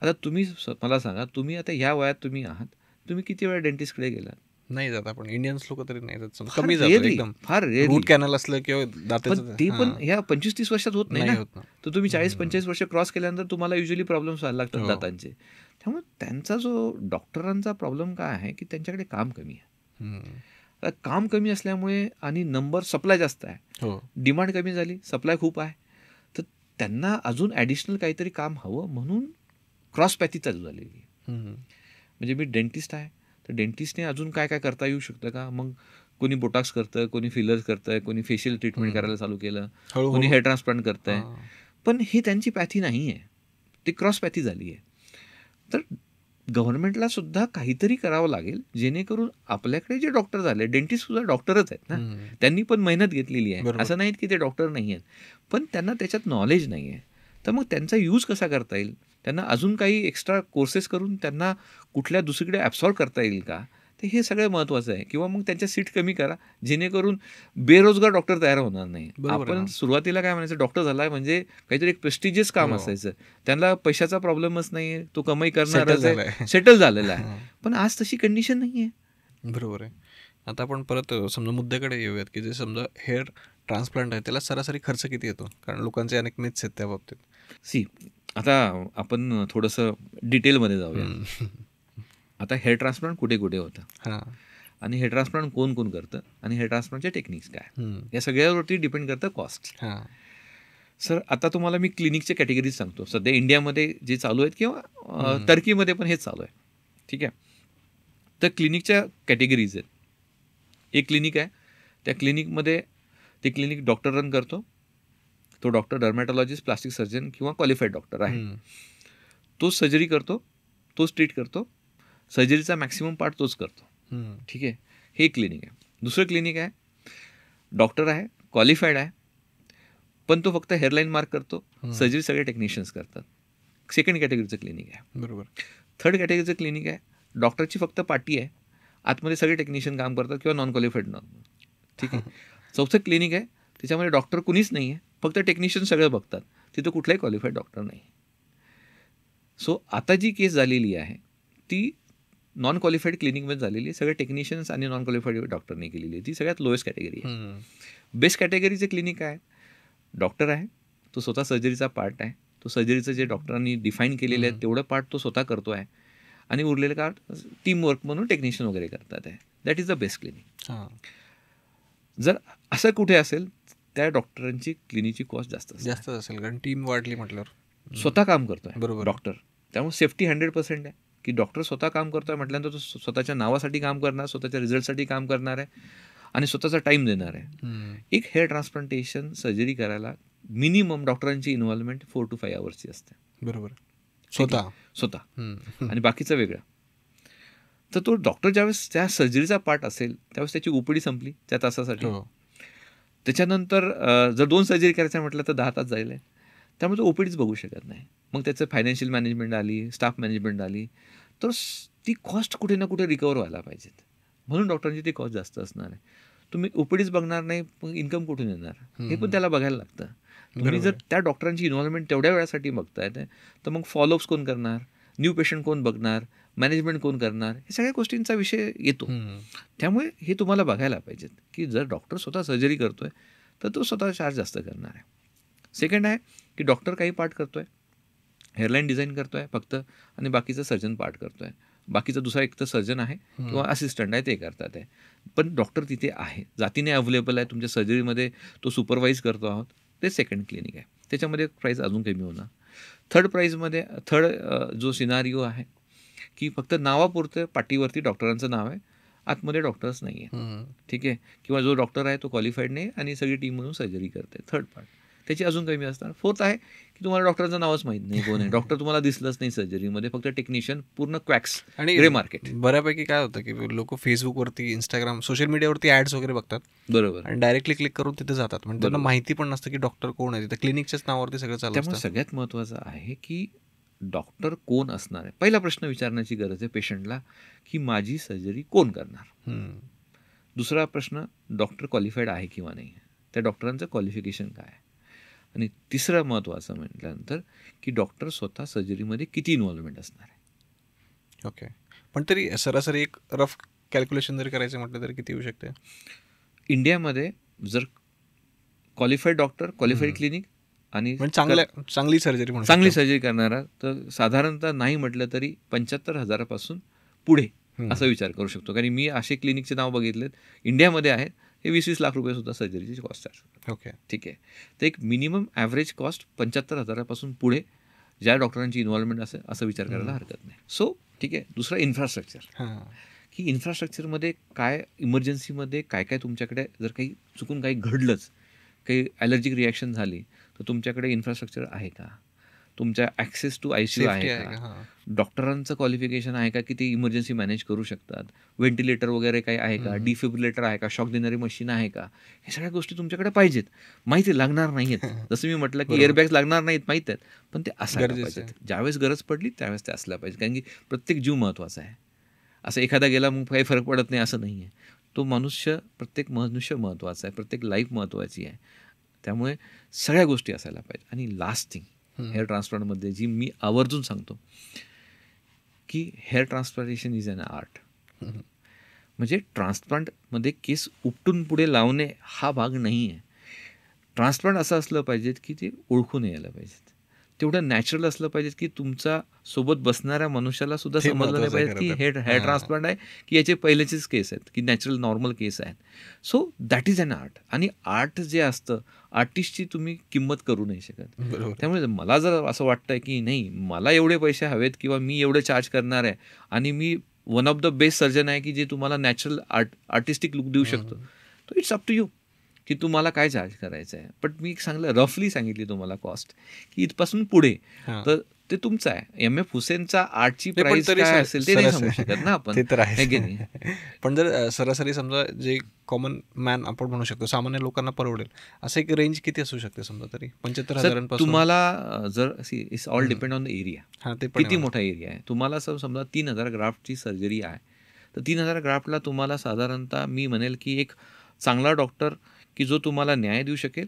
आता तुम्ही मला सांगा, तुम्ही आता ह्या वयात तुम्ही आहात, तुम्ही किती वेळा डेंटिस्टकडे गेलात? नाही जात आपण इंडियन्स लोक तरी नाही जात, कमी जातो एकदम. फार रूट कॅनल असलं किंवा दाताचं ते पण ह्या 25-30 वर्षात होत नाही ना. तर तुम्ही 40-45 वर्ष क्रॉस केल्यानंतर तुम्हाला युजली प्रॉब्लेम्स व्हायला लागतात दातांचे. त्यामुळे त्यांचा जो डॉक्टरांचा प्रॉब्लेम काय आहे की त्यांच्याकडे काम कमी आहे. काम कमी असल्यामुळे आणि नंबर सप्लाय जास्त आहे, डिमांड कमी झाली, सप्लाय खूप आहे, तर त्यांना अजून ॲडिशनल काहीतरी काम हवं म्हणून क्रॉसपॅथी चालू झालेली आहे. म्हणजे मी डेंटिस्ट आहे तर डेंटिस्टने अजून काय काय करता येऊ शकतं का, मग कोणी बोटॉक्स करतं, कोणी फिलर्स करतं, कोणी फेशियल ट्रीटमेंट करायला चालू केलं, कोणी हेअर ट्रान्सप्लांट करतं आहे. पण ही त्यांची पॅथी नाही आहे, ती क्रॉसपॅथी झाली आहे. तर गव्हर्नमेंटला सुद्धा काहीतरी करावं लागेल जेणेकरून आपल्याकडे जे डॉक्टर झाले, डेंटिस्ट सुद्धा डॉक्टरच आहेत ना, त्यांनी पण मेहनत घेतलेली आहे, असं नाहीत की ते डॉक्टर नाही आहेत, पण त्यांना त्याच्यात नॉलेज नाही आहे. तर मग त्यांचा यूज कसा करता येईल, त्यांना अजून काही एक्स्ट्रा कोर्सेस करून त्यांना कुठल्या दुसरीकडे ॲब्सॉर्ब करता येईल का, तर हे सगळं महत्त्वाचं आहे. किंवा मग त्यांच्या सीट कमी करा जेणेकरून बेरोजगार डॉक्टर तयार होणार नाही. आपण सुरुवातीला काय म्हणायचं, डॉक्टर झाला म्हणजे काहीतरी एक प्रेस्टिजियस काम असायचं, त्यांना पैशाचा प्रॉब्लेमच नाही आहे, तो कमाई करणारच आहे, सेटल झालेला आहे. पण आज तशी कंडिशन नाही आहे. बरोबर आहे. आता आपण परत समजा मुद्द्याकडे येऊयात की जे समजा हेअर ट्रान्सप्लांट आहे त्याला सरासरी खर्च किती येतो, कारण लोकांचे अनेक मिथ्स आहेत त्या बाबतीत. आता आपण थोडंसं डिटेलमध्ये जाऊया. आता हेअर ट्रान्सप्लांट कुठे कुठे होतं आणि हेअर ट्रान्सप्लांट कोण कोण करतं आणि हेअर ट्रान्सप्लांटचे टेक्निक्स काय, या सगळ्यावरती डिपेंड करतं कॉस्ट. सर आता तुम्हाला मी क्लिनिकच्या कॅटेगरीज सांगतो. सध्या इंडियामध्ये जे चालू आहेत किंवा टर्कीमध्ये पण हेच चालू आहे, ठीक आहे. तर क्लिनिकच्या कॅटेगरीज आहेत. एक क्लिनिक आहे, त्या क्लिनिकमध्ये ते क्लिनिक डॉक्टर रन करतो. तो डॉक्टर डर्मॅटॉलॉजिस्ट, प्लास्टिक सर्जन किंवा क्वालिफाईड डॉक्टर आहे. तोच सर्जरी करतो, तोच ट्रीट करतो, सर्जरीचा मॅक्सिमम पार्ट तोच करतो, ठीक आहे. हे क्लिनिक आहे. दुसरं क्लिनिक आहे, डॉक्टर आहे, क्वालिफाईड आहे, पण तो फक्त हेअरलाईन मार्क करतो, सर्जरी सगळे टेक्निशियन्स करतात. सेकंड कॅटेगरीचं क्लिनिक आहे. बरोबर. थर्ड कॅटेगरीचं क्लिनिक आहे, डॉक्टरची फक्त पाटी आहे, आतमध्ये सगळे टेक्निशियन काम करतात किंवा नॉन क्वालिफाईड ठीक आहे. चौथं क्लिनिक आहे, त्याच्यामध्ये डॉक्टर कुणीच नाही आहे, फक्त टेक्निशियन सगळं बघतात, तिथं कुठलाही क्वालिफाईड डॉक्टर नाही. सो आता जी केस झालेली आहे ती नॉन क्वालिफाईड क्लिनिकमध्ये झालेली आहे, सगळे टेक्निशियन्स आणि नॉन क्वालिफाईड डॉक्टरने केलेली आहे. ती सगळ्यात लोएस्ट कॅटेगरी आहे. बेस्ट कॅटेगरीचे क्लिनिक आहे, डॉक्टर आहे, तो स्वतः सर्जरीचा पार्ट आहे, तो सर्जरीचं जे डॉक्टरांनी डिफाईन केलेलं आहे तेवढं पार्ट तो स्वतः करतो आहे आणि उरलेलं का टीम वर्क म्हणून टेक्निशियन वगैरे करतात आहे. That is the best clinic. जर असं कुठे असेल त्या डॉक्टरांची क्लिनिकची कॉस्ट जास्त असेल, कारण टीम वाढली म्हटल्यावर स्वतः काम करतोय बरोबर डॉक्टर, त्यामुळे सेफ्टी 100% आहे, की डॉक्टर स्वतः काम करतोय म्हटल्यानंतर तो स्वतःच्या नावासाठी काम करणार, स्वतःच्या रिझल्टसाठी काम करणार आहे आणि स्वतःचा टाईम देणार आहे. एक हेअर ट्रान्सप्लांटेशन सर्जरी करायला मिनिमम डॉक्टरांची इन्व्हॉल्वमेंट 4 to 5 hours असते. बरोबर. स्वतः आणि बाकीचं वेगळं. तर तो डॉक्टर ज्यावेळेस त्या सर्जरीचा पार्ट असेल त्यावेळेस त्याची ओपीडी संपली त्या तासासाठी. त्याच्यानंतर जर 2 सर्जरी करायचं म्हटलं तर 10 तास जाईल. त्यामुळे तो ओपीडीच बघू शकत नाही. मग त्याचं फायनान्शियल मॅनेजमेंट आली, स्टाफ मॅनेजमेंट आली, तर ती कॉस्ट कुठे ना कुठे रिकवर व्हायला पाहिजेत. म्हणून डॉक्टरांची ती कॉस्ट जास्त असणार आहे. तुम्ही ओपीडीच बघणार नाही, मग इन्कम कुठून येणार हे पण त्याला बघायला लागतं. तुम्ही जर त्या डॉक्टरांची इन्व्हॉल्वमेंट तेवढ्या वेळासाठी बघताय तर मग फॉलोअप्स कोण करणार, न्यू पेशंट कोण बघणार, मॅनेजमेंट कोण करणार, हे सगळ्या गोष्टींचा विषय येतो. त्यामुळे हे तुम्हाला बघायला पाहिजेत की जर डॉक्टर स्वतः सर्जरी करतोय तर तो स्वतः चार्ज जास्त करणार आहे. सेकंड आहे की डॉक्टर काही पार्ट करतोय, हेअरलाईन डिझाईन करतोय फक्त आणि बाकीचं सर्जन पार्ट करतोय. बाकीचा दुसरा एक तर सर्जन आहे किंवा असिस्टंट आहे ते करतात आहे. पण डॉक्टर तिथे आहे, जातीने अवेलेबल आहे तुमच्या सर्जरीमध्ये, तो सुपरवाईज करतो आहोत. ते सेकंड क्लिनिक आहे. त्याच्यामध्ये प्राईस अजून कमी होणार. थर्ड जो सिनारिओ आहे की फक्त नावापुरतं पाटीवरती डॉक्टरांचं नाव आहे, आतमध्ये डॉक्टर्स नाही आहे. ठीक आहे. किंवा जो डॉक्टर आहे तो क्वालिफाईड नाही आणि सगळी टीम म्हणून सर्जरी करते. थर्ड पार्ट त्याची अजून कमी असणार. फोर्थ आहे की तुम्हाला डॉक्टरचं नावच माहीत नाही कोण आहे, डॉक्टर तुम्हाला दिसलंच नाही सर्जरीमध्ये, फक्त टेक्निशियन, पूर्ण क्वॅक्स आणि ग्रे मार्केट. बऱ्यापैकी काय होतं की लोक फेसबुकवरती, इंस्टाग्राम, सोशल मीडियावरती ॲड्स वगैरे बघतात. बरोबर. आणि डायरेक्टली क्लिक करून तिथे जातात. म्हणजे त्यांना माहिती पण नसतं की डॉक्टर कोण आहे, तिथे क्लिनिकच्याच नावावरती सगळं चालतं. त्यामुळे सगळ्यात महत्त्वाचं आहे की डॉक्टर कोण असणार आहे. पहिला प्रश्न विचारण्याची गरज आहे पेशंटला की माझी सर्जरी कोण करणार. दुसरा प्रश्न, डॉक्टर क्वालिफाईड आहे किंवा नाही, त्या डॉक्टरांचं क्वालिफिकेशन काय आहे. आणि तिसरं महत्त्वाचं म्हटल्यानंतर की डॉक्टर स्वतः सर्जरीमध्ये किती इन्व्हॉल्वमेंट असणार आहे. ओके. पण तरी सरासरी एक रफ कॅल्क्युलेशन जरी करायचं म्हटलं तरी किती येऊ शकते इंडियामध्ये. जर क्वालिफाईड डॉक्टर, क्वालिफाईड क्लिनिक आणि चांगली सर्जरी करणारा, तर साधारणतः नाही म्हटलं तरी 75,000 पुढे असा विचार करू शकतो. कारण मी असे क्लिनिकचे नाव बघितलेत इंडियामध्ये आहेत, हे 20-20 लाख रुपये सुद्धा सर्जरीची कॉस्ट चार्ज. ओके. ठीक आहे. तर एक मिनिमम ॲव्हरेज कॉस्ट 75,000 पुढे ज्या डॉक्टरांची इन्व्हॉल्वमेंट असेल असं विचार करायला हरकत नाही. सो ठीक आहे. दुसरा इन्फ्रास्ट्रक्चर, की इन्फ्रास्ट्रक्चरमध्ये काय, इमर्जन्सीमध्ये काय काय तुमच्याकडे जर काही चुकून काही घडलंच, काही ॲलर्जिक रिॲक्शन झाली तर तुमच्याकडे इन्फ्रास्ट्रक्चर आहे का, तुमच्या ॲक्सेस टू ICU आहे का, डॉक्टरांचं क्वालिफिकेशन आहे का की ते इमर्जन्सी मॅनेज करू शकतात, व्हेंटिलेटर वगैरे काही आहे का, डिफिब्रिलेटर आहे का, शॉक देणारी मशीन आहे का, हे सगळ्या गोष्टी तुमच्याकडे पाहिजेत. माहिती लागणार नाही आहेत, जसं मी म्हटलं की एअरबॅग्स लागणार नाहीत, माहीत आहेत, पण ते असायला पाहिजेत. ज्यावेळेस गरज पडली त्यावेळेस ते असल्या पाहिजे. कारण की प्रत्येक जीव महत्त्वाचा आहे. असं एखादा गेला मग काही फरक पडत नाही असं नाही आहे. तो प्रत्येक मनुष्य महत्त्वाचा आहे, प्रत्येक लाईफ महत्त्वाची आहे. त्यामुळे सगळ्या गोष्टी असायला पाहिजे. आणि लास्ट थिंग हेअर ट्रान्सप्लांटमध्ये जी मी आवर्जून सांगतो की hair transplantation is an art. म्हणजे ट्रान्सप्लांटमध्ये केस उपटून पुढे लावणे हा भाग नाही आहे. ट्रान्सप्लांट असं असलं पाहिजे की ते ओळखून यायला पाहिजेत, तेवढं नॅचरल असलं पाहिजे की तुमचा सोबत बसणाऱ्या मनुष्याला सुद्धा समजलं नाही पाहिजे की हेअर ट्रान्सप्लांट आहे की याचे पहिलेचेच केस आहेत की नॅचरल नॉर्मल केस आहेत. So that is an art. आणि आर्ट जे असतं, आर्टिस्टची तुम्ही किंमत करू नाही शकत. त्यामुळे मला जर असं वाटतंय की नाही मला एवढे पैसे हवेत किंवा मी एवढे चार्ज करणार आहे आणि मी one of the best surgeon आहे की जे तुम्हाला नॅचरल आर्टिस्टिक लुक देऊ शकतो, तो इट्स अप टू यू की तुम्हाला काय चार्ज करायचं आहे. पण मी रफली सांगितली तुम्हाला कॉस्ट की इथपासून पुढे, तर ते तुमचं आहे. MF हुसेनचा आर्टची प्राइस काय असेल ते नाही सांगू शकत ना आपण. पण जर सरासरी समजा जे कॉमन मॅन आपण म्हणू शकतो, सामान्य लोकांना परवडेल असं एक रेंज किती असू शकते समजा तरी 75,000 तुम्हाला जर it's all depend on the area, किती मोठा एरिया आहे. तुम्हाला समजा 3,000 ग्राफ्टची सर्जरी आहे तर 3,000 ग्राफ्टला तुम्हाला साधारणतः मी म्हणेल की एक चांगला डॉक्टर की जो तुम्हाला न्याय देऊ शकेल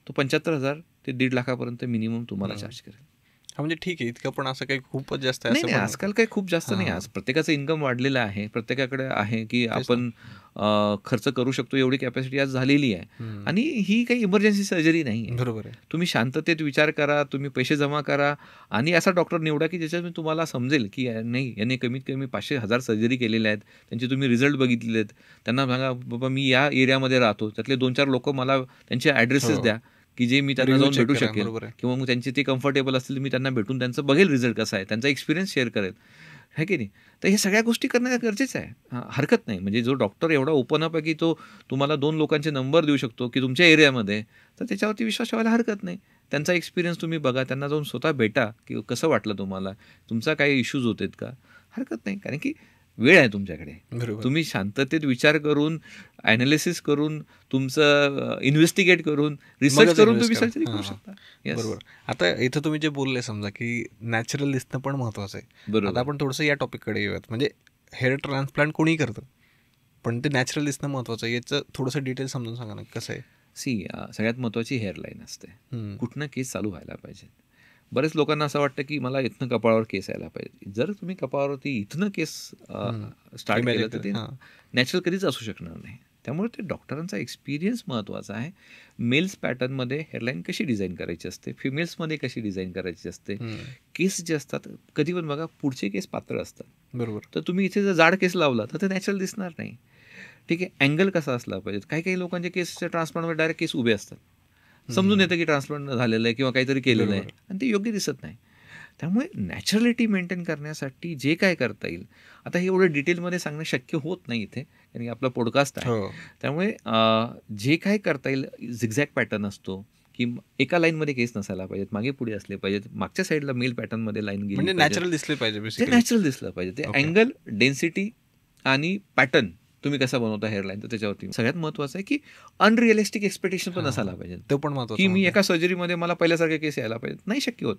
तो 75,000 ते 1.5 लाखापर्यंत मिनिमम तुम्हाला चार्ज करेल. म्हणजे ठीक आहे, इतकं पण असं काही खूपच जास्त नाही. आजकाल काही खूप जास्त नाही. आज प्रत्येकाचं इन्कम वाढलेलं आहे, प्रत्येकाकडे आहे की आपण खर्च करू शकतो एवढी कॅपॅसिटी आज झालेली आहे. आणि ही काही इमर्जन्सी सर्जरी नाही आहे. बरोबर आहे. तुम्ही शांततेत विचार करा, तुम्ही पैसे जमा करा आणि असा डॉक्टर निवडा की ज्याच्यात तुम्हाला समजेल की नाही याने कमीत कमी 500,000 सर्जरी केलेल्या आहेत, त्यांचे तुम्ही रिझल्ट बघितलेले आहेत. त्यांना सांगा बाबा मी या एरियामध्ये राहतो, त्यातले 2-4 लोक मला त्यांचे ॲड्रेसेस द्या की जे मी त्यांना जाऊन भेटू शकेल, बरोबर आहे. किंवा मग त्यांचे ते कम्फर्टेबल असतील मी त्यांना भेटून त्यांचं बघेल रिझल्ट कसा आहे, त्यांचा एक्सपिरियन्स शेअर करेल, है की नाही. तर हे सगळ्या गोष्टी करणं गरजेचं आहे. हरकत नाही. म्हणजे जो डॉक्टर एवढा ओपन अप आहे की तो तुम्हाला 2 लोकांचे नंबर देऊ शकतो की तुमच्या एरियामध्ये, तर त्याच्यावरती विश्वास ठेवायला हरकत नाही. त्यांचा एक्सपिरियन्स तुम्ही बघा, त्यांना जाऊन स्वतः भेटा की कसं वाटलं तुम्हाला, तुमचा काही इश्यूज होत आहेत का, हरकत नाही. कारण की वेळ आहे तुमच्याकडे. बरोबर. तुम्ही शांततेत विचार करून, ॲनालिसिस करून, तुमचं इन्व्हेस्टिगेट करून, रिसर्च करून तुम्ही सर्जरी करू शकता. बरोबर. आता इथं तुम्ही जे बोलले समजा की नॅचरल दिसणं पण महत्वाचं आहे. बरोबर. आता आपण थोडंसं या टॉपिककडे येऊयात. म्हणजे हेअर ट्रान्सप्लांट कोणी करतं, पण ते नॅचरल दिसणं महत्वाचं आहे. याचं थोडंसं डिटेल समजून सांगा ना, कसं आहे. सगळ्यात महत्त्वाची हेअरलाईन असते. कुठनं केस चालू व्हायला पाहिजे. बरेच लोकांना असं वाटतं की मला इथनं कपाळावर केस यायला पाहिजे. जर तुम्ही कपाळावरती इथनं केस स्टार्ट केलं तर ते नॅचरल कधीच असू शकणार नाही. त्यामुळे ते डॉक्टरांचा एक्सपिरियन्स महत्त्वाचा आहे. मेल्स पॅटर्नमध्ये हेअरलाईन कशी डिझाईन करायची असते, फिमेल्समध्ये कशी डिझाईन करायची असते. केस जे असतात कधी पण बघा, पुढचे केस पातळ असतात. बरोबर. तर तुम्ही इथे जर जाड केस लावला तर ते नॅचरल दिसणार नाही. ठीक आहे. अँगल कसा असला पाहिजे. काही लोकांचे केसच्या ट्रान्सप्लांटमध्ये डायरेक्ट केस उभे असतात. समजून येतं की ट्रान्सप्लांट झालेलं आहे किंवा काहीतरी केलेलं आहे, आणि ते योग्य दिसत नाही. त्यामुळे नॅचरलिटी मेंटेन करण्यासाठी जे काय करता येईल, आता हे एवढं डिटेलमध्ये सांगणं शक्य होत नाही इथे, कारण की आपला पॉडकास्ट आहे. त्यामुळे जे काय करता येईल, झिगझॅग पॅटर्न असतो की एका लाईनमध्ये केस नसायला पाहिजेत, मागे पुढे असले पाहिजेत, मागच्या साईडला मेल पॅटर्नमध्ये लाईन गेली म्हणजे नॅचरल दिसले पाहिजे. ते नॅचरल दिसलं पाहिजे. ते अँगल, डेन्सिटी आणि पॅटर्न तुम्ही कसा बनवता हेअरलाईन, तर त्याच्यावरती सगळ्यात महत्त्वाचं आहे की अनरिअलिस्टिक एक्सपेक्टेशन पण नसायला पाहिजे. तो पण महत्त्वाचं की मी एका सर्जरीमध्ये मला पहिल्यासारखे केस यायला पाहिजेत, नाही शक्य होत.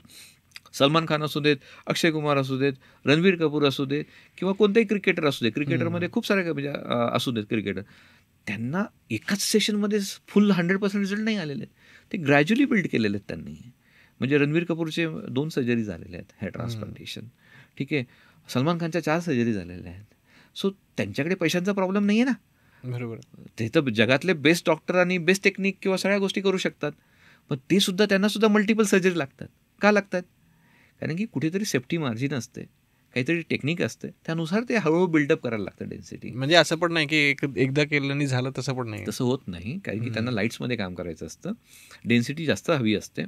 सलमान खान असू देत, अक्षय कुमार असू देत, रणबीर कपूर असू देत, किंवा कोणताही क्रिकेटर असू दे. क्रिकेटरमध्ये खूप सारे म्हणजे असू देत क्रिकेटर, त्यांना एकाच सेशनमध्ये फुल 100% रिझल्ट नाही आलेले आहेत. ते ग्रॅज्युअली बिल्ड केलेले आहेत त्यांनी. म्हणजे रणबीर कपूरचे 2 सर्जरी झालेल्या आहेत, हेअर ट्रान्सप्लांटेशन. ठीक आहे. सलमान खानच्या 4 सर्जरी झालेल्या आहेत. सो त्यांच्याकडे पैशांचा प्रॉब्लेम नाही आहे ना. बरोबर. ते तर जगातले बेस्ट डॉक्टर आणि बेस्ट टेक्निक किंवा सगळ्या गोष्टी करू शकतात, पण ते सुद्धा, त्यांना सुद्धा मल्टिपल सर्जरी लागतात. का लागतात? कारण की कुठेतरी सेफ्टी मार्जिन असते, काहीतरी टेक्निक असते, त्यानुसार ते हळूहळू बिल्डअप करायला लागतं डेन्सिटी. म्हणजे असं पण नाही की एकदा केलं आणि झालं, तसं पण नाही. तसं होत नाही, कारण की त्यांना लाईट्समध्ये काम करायचं असतं. डेन्सिटी जास्त हवी असते.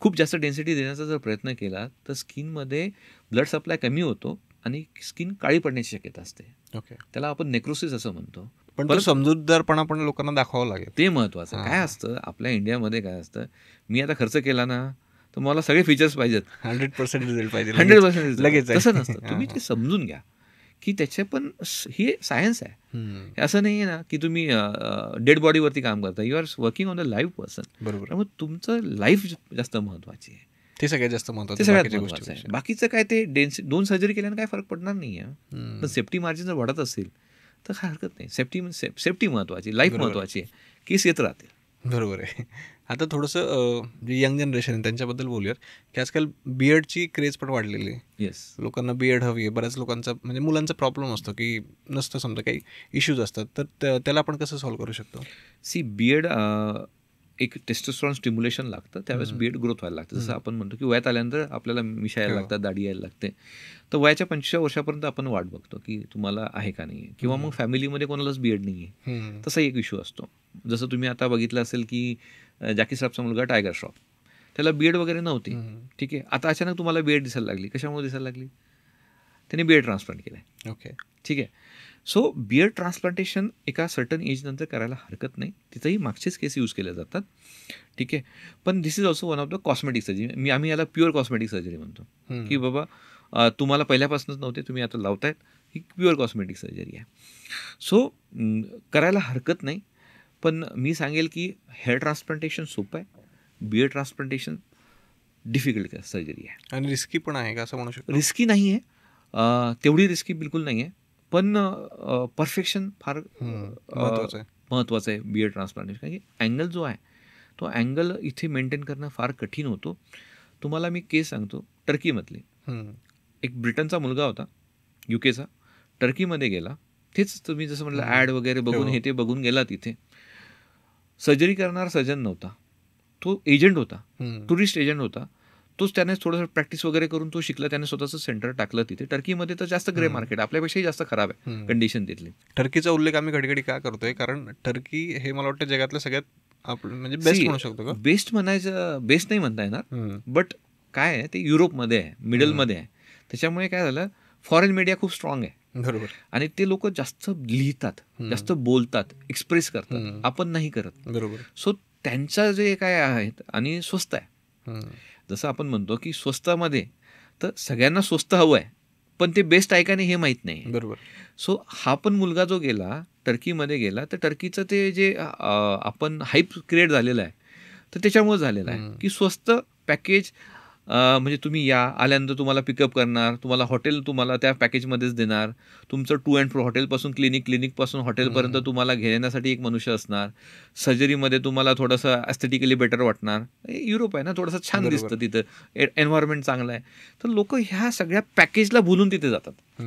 खूप जास्त डेन्सिटी देण्याचा जर प्रयत्न केला तर स्किनमध्ये ब्लड सप्लाय कमी होतो आणि स्किन काळी पडण्याची शक्यता असते. त्याला आपण नेक्रोसिस असं म्हणतो. पण तो समजूतदारपणा पण लोकांना दाखवावं लागेल. ते महत्त्वाचं. काय असतं आपल्या इंडियामध्ये, काय असतं, मी आता खर्च केला ना तर मला सगळे फीचर्स पाहिजेत, 100% रिझल्ट पाहिजे, 100% लगेच. तसं नसतं. तुम्ही ते समजून घ्या की त्याचे पण हे सायन्स आहे. असं नाही आहे ना की तुम्ही डेड बॉडीवरती काम करता. You are working on the live person. बरोबर. त्यामुळे तुमचं लाईफ जास्त महत्त्वाची आहे. ते सगळ्यात जास्त महत्त्वाचं. ते सगळ्यात महत्त्वाचं आहे. बाकीचं काय, ते 2 सर्जरी केल्यानं काय फरक पडणार नाही आहे. पण सेफ्टी मार्जिन जर वाढत असेल तर काय हरकत नाही. सेफ्टी महत्त्वाची, लाईफ महत्त्वाची आहे. केस येत राहतील. बरोबर आहे. आता थोडंसं जे यंग जनरेशन आहे त्यांच्याबद्दल बोलूयात की आजकाल बियर्डची क्रेज पण वाढलेली आहे. येस. लोकांना बियर्ड हवी आहे. बऱ्याच लोकांचा, म्हणजे मुलांचा प्रॉब्लेम असतो की नसतं, समजा काही इश्यूज असतात, तर त्याला आपण कसं सॉल्व्ह करू शकतो. बियर्ड एक टेस्टोस्टेरॉन स्टिम्युलेशन लागतं, त्यावेळेस बियर्ड ग्रोथ व्हायला लागतं. जसं आपण म्हणतो की वयात आल्यानंतर आपल्याला मिशा यायला लागतात, दाढी यायला लागते. तर वयाच्या 25व्या वर्षापर्यंत आपण वाट बघतो की तुम्हाला आहे का नाही आहे, किंवा मग फॅमिलीमध्ये कोणालाच बियर्ड नाही आहे, तसा एक इश्यू असतो. जसं तुम्ही आता बघितलं असेल की जॅकी श्रॉफचा मुलगा टायगर श्रॉफ, त्याला बियर्ड वगैरे नव्हती. ठीक आहे. आता अचानक तुम्हाला बियर्ड दिसायला लागली. कशामुळे दिसायला लागली? त्याने बियर्ड ट्रान्सप्लांट केलं आहे. ओके. ठीक आहे. सो बियर्ड ट्रान्सप्लांटेशन एका सर्टन एज नंतर करायला हरकत नाही. तिथंही मागचेच केस यूज केले जातात. ठीक आहे. पण this is also one of the cosmetic surgery. आम्ही याला प्युअर कॉस्मेटिक सर्जरी म्हणतो. की बाबा तुम्हाला पहिल्यापासूनच नव्हते, तुम्ही आता लावतायत, ही प्युअर कॉस्मेटिक सर्जरी आहे. सो करायला हरकत नाही. पण मी सांगेल की हेअर ट्रान्सप्लांटेशन सोपं आहे, बियर्ड ट्रान्सप्लांटेशन डिफिकल्ट सर्जरी आहे. आणि रिस्की पण आहे का, असं म्हणू शकतो? रिस्की नाही आहे, तेवढी रिस्की बिलकुल नाही आहे, पण परफेक्शन फार महत्त्वाचं आहे बियर्ड ट्रान्सप्लांटेशन. कारण की अँगल जो आहे तो अँगल इथे मेंटेन करणं फार कठीण होतो. तुम्हाला मी केस सांगतो, टर्कीमधली एक ब्रिटनचा मुलगा होता, युकेचा, टर्कीमध्ये गेला. तेच तुम्ही जसं म्हटलं ॲड वगैरे बघून हे ते बघून गेला. तिथे सर्जरी करणारा सर्जन नव्हता, तो एजंट होता, टुरिस्ट एजंट होता. तोच त्याने थोडंसं प्रॅक्टिस वगैरे करून तो शिकला. त्याने स्वतःचं सेंटर टाकलं तिथे. टर्कीमध्ये तर जास्त ग्रे मार्केट, आपल्यापेक्षाही जास्त खराब आहे कंडिशन तिथली. टर्कीचा उल्लेख आम्ही घडी का करतोय, कारण टर्की हे मला वाटतं जगातलं सगळ्यात म्हणजे बेस्ट म्हणू शकतो का? बेस्ट म्हणायचं, बेस्ट नाही म्हणता येणार, बट काय आहे ते युरोपमध्ये आहे, मिडलमध्ये आहे. त्याच्यामुळे काय झालं, फॉरेन मीडिया खूप स्ट्रॉंग आहे. बरोबर. आणि ते लोक जास्त लिहितात, जास्त बोलतात, एक्सप्रेस करतात, आपण नाही करत. बरोबर. सो त्यांचं जे काय आहेत, आणि स्वस्त आहे. जसं आपण म्हणतो की स्वस्तामध्ये तर सगळ्यांना स्वस्त हवं आहे, पण ते बेस्ट आहे का नाही हे माहीत नाही. बरोबर. सो हा पण मुलगा जो गेला टर्कीमध्ये गेला, तर टर्कीचं ते जे आपण हाईप क्रिएट झालेलं आहे, तर त्याच्यामुळे झालेलं आहे की स्वस्त पॅकेज, म्हणजे तुम्ही आल्यानंतर तुम्हाला पिकअप करणार, तुम्हाला हॉटेल तुम्हाला त्या पॅकेजमध्येच देणार, तुमचं टू अँड फ्रो हॉटेलपासून क्लिनिकपासून हॉटेलपर्यंत तुम्हाला घेण्यासाठी एक मनुष्य असणार, सर्जरीमध्ये तुम्हाला थोडंसं ॲस्थेटिकली बेटर वाटणार. युरोप आहे ना, थोडंसं छान दिसतं तिथं, एन्व्हायरमेंट चांगलं आहे, तर लोक ह्या सगळ्या पॅकेजला भुलून तिथे जातात.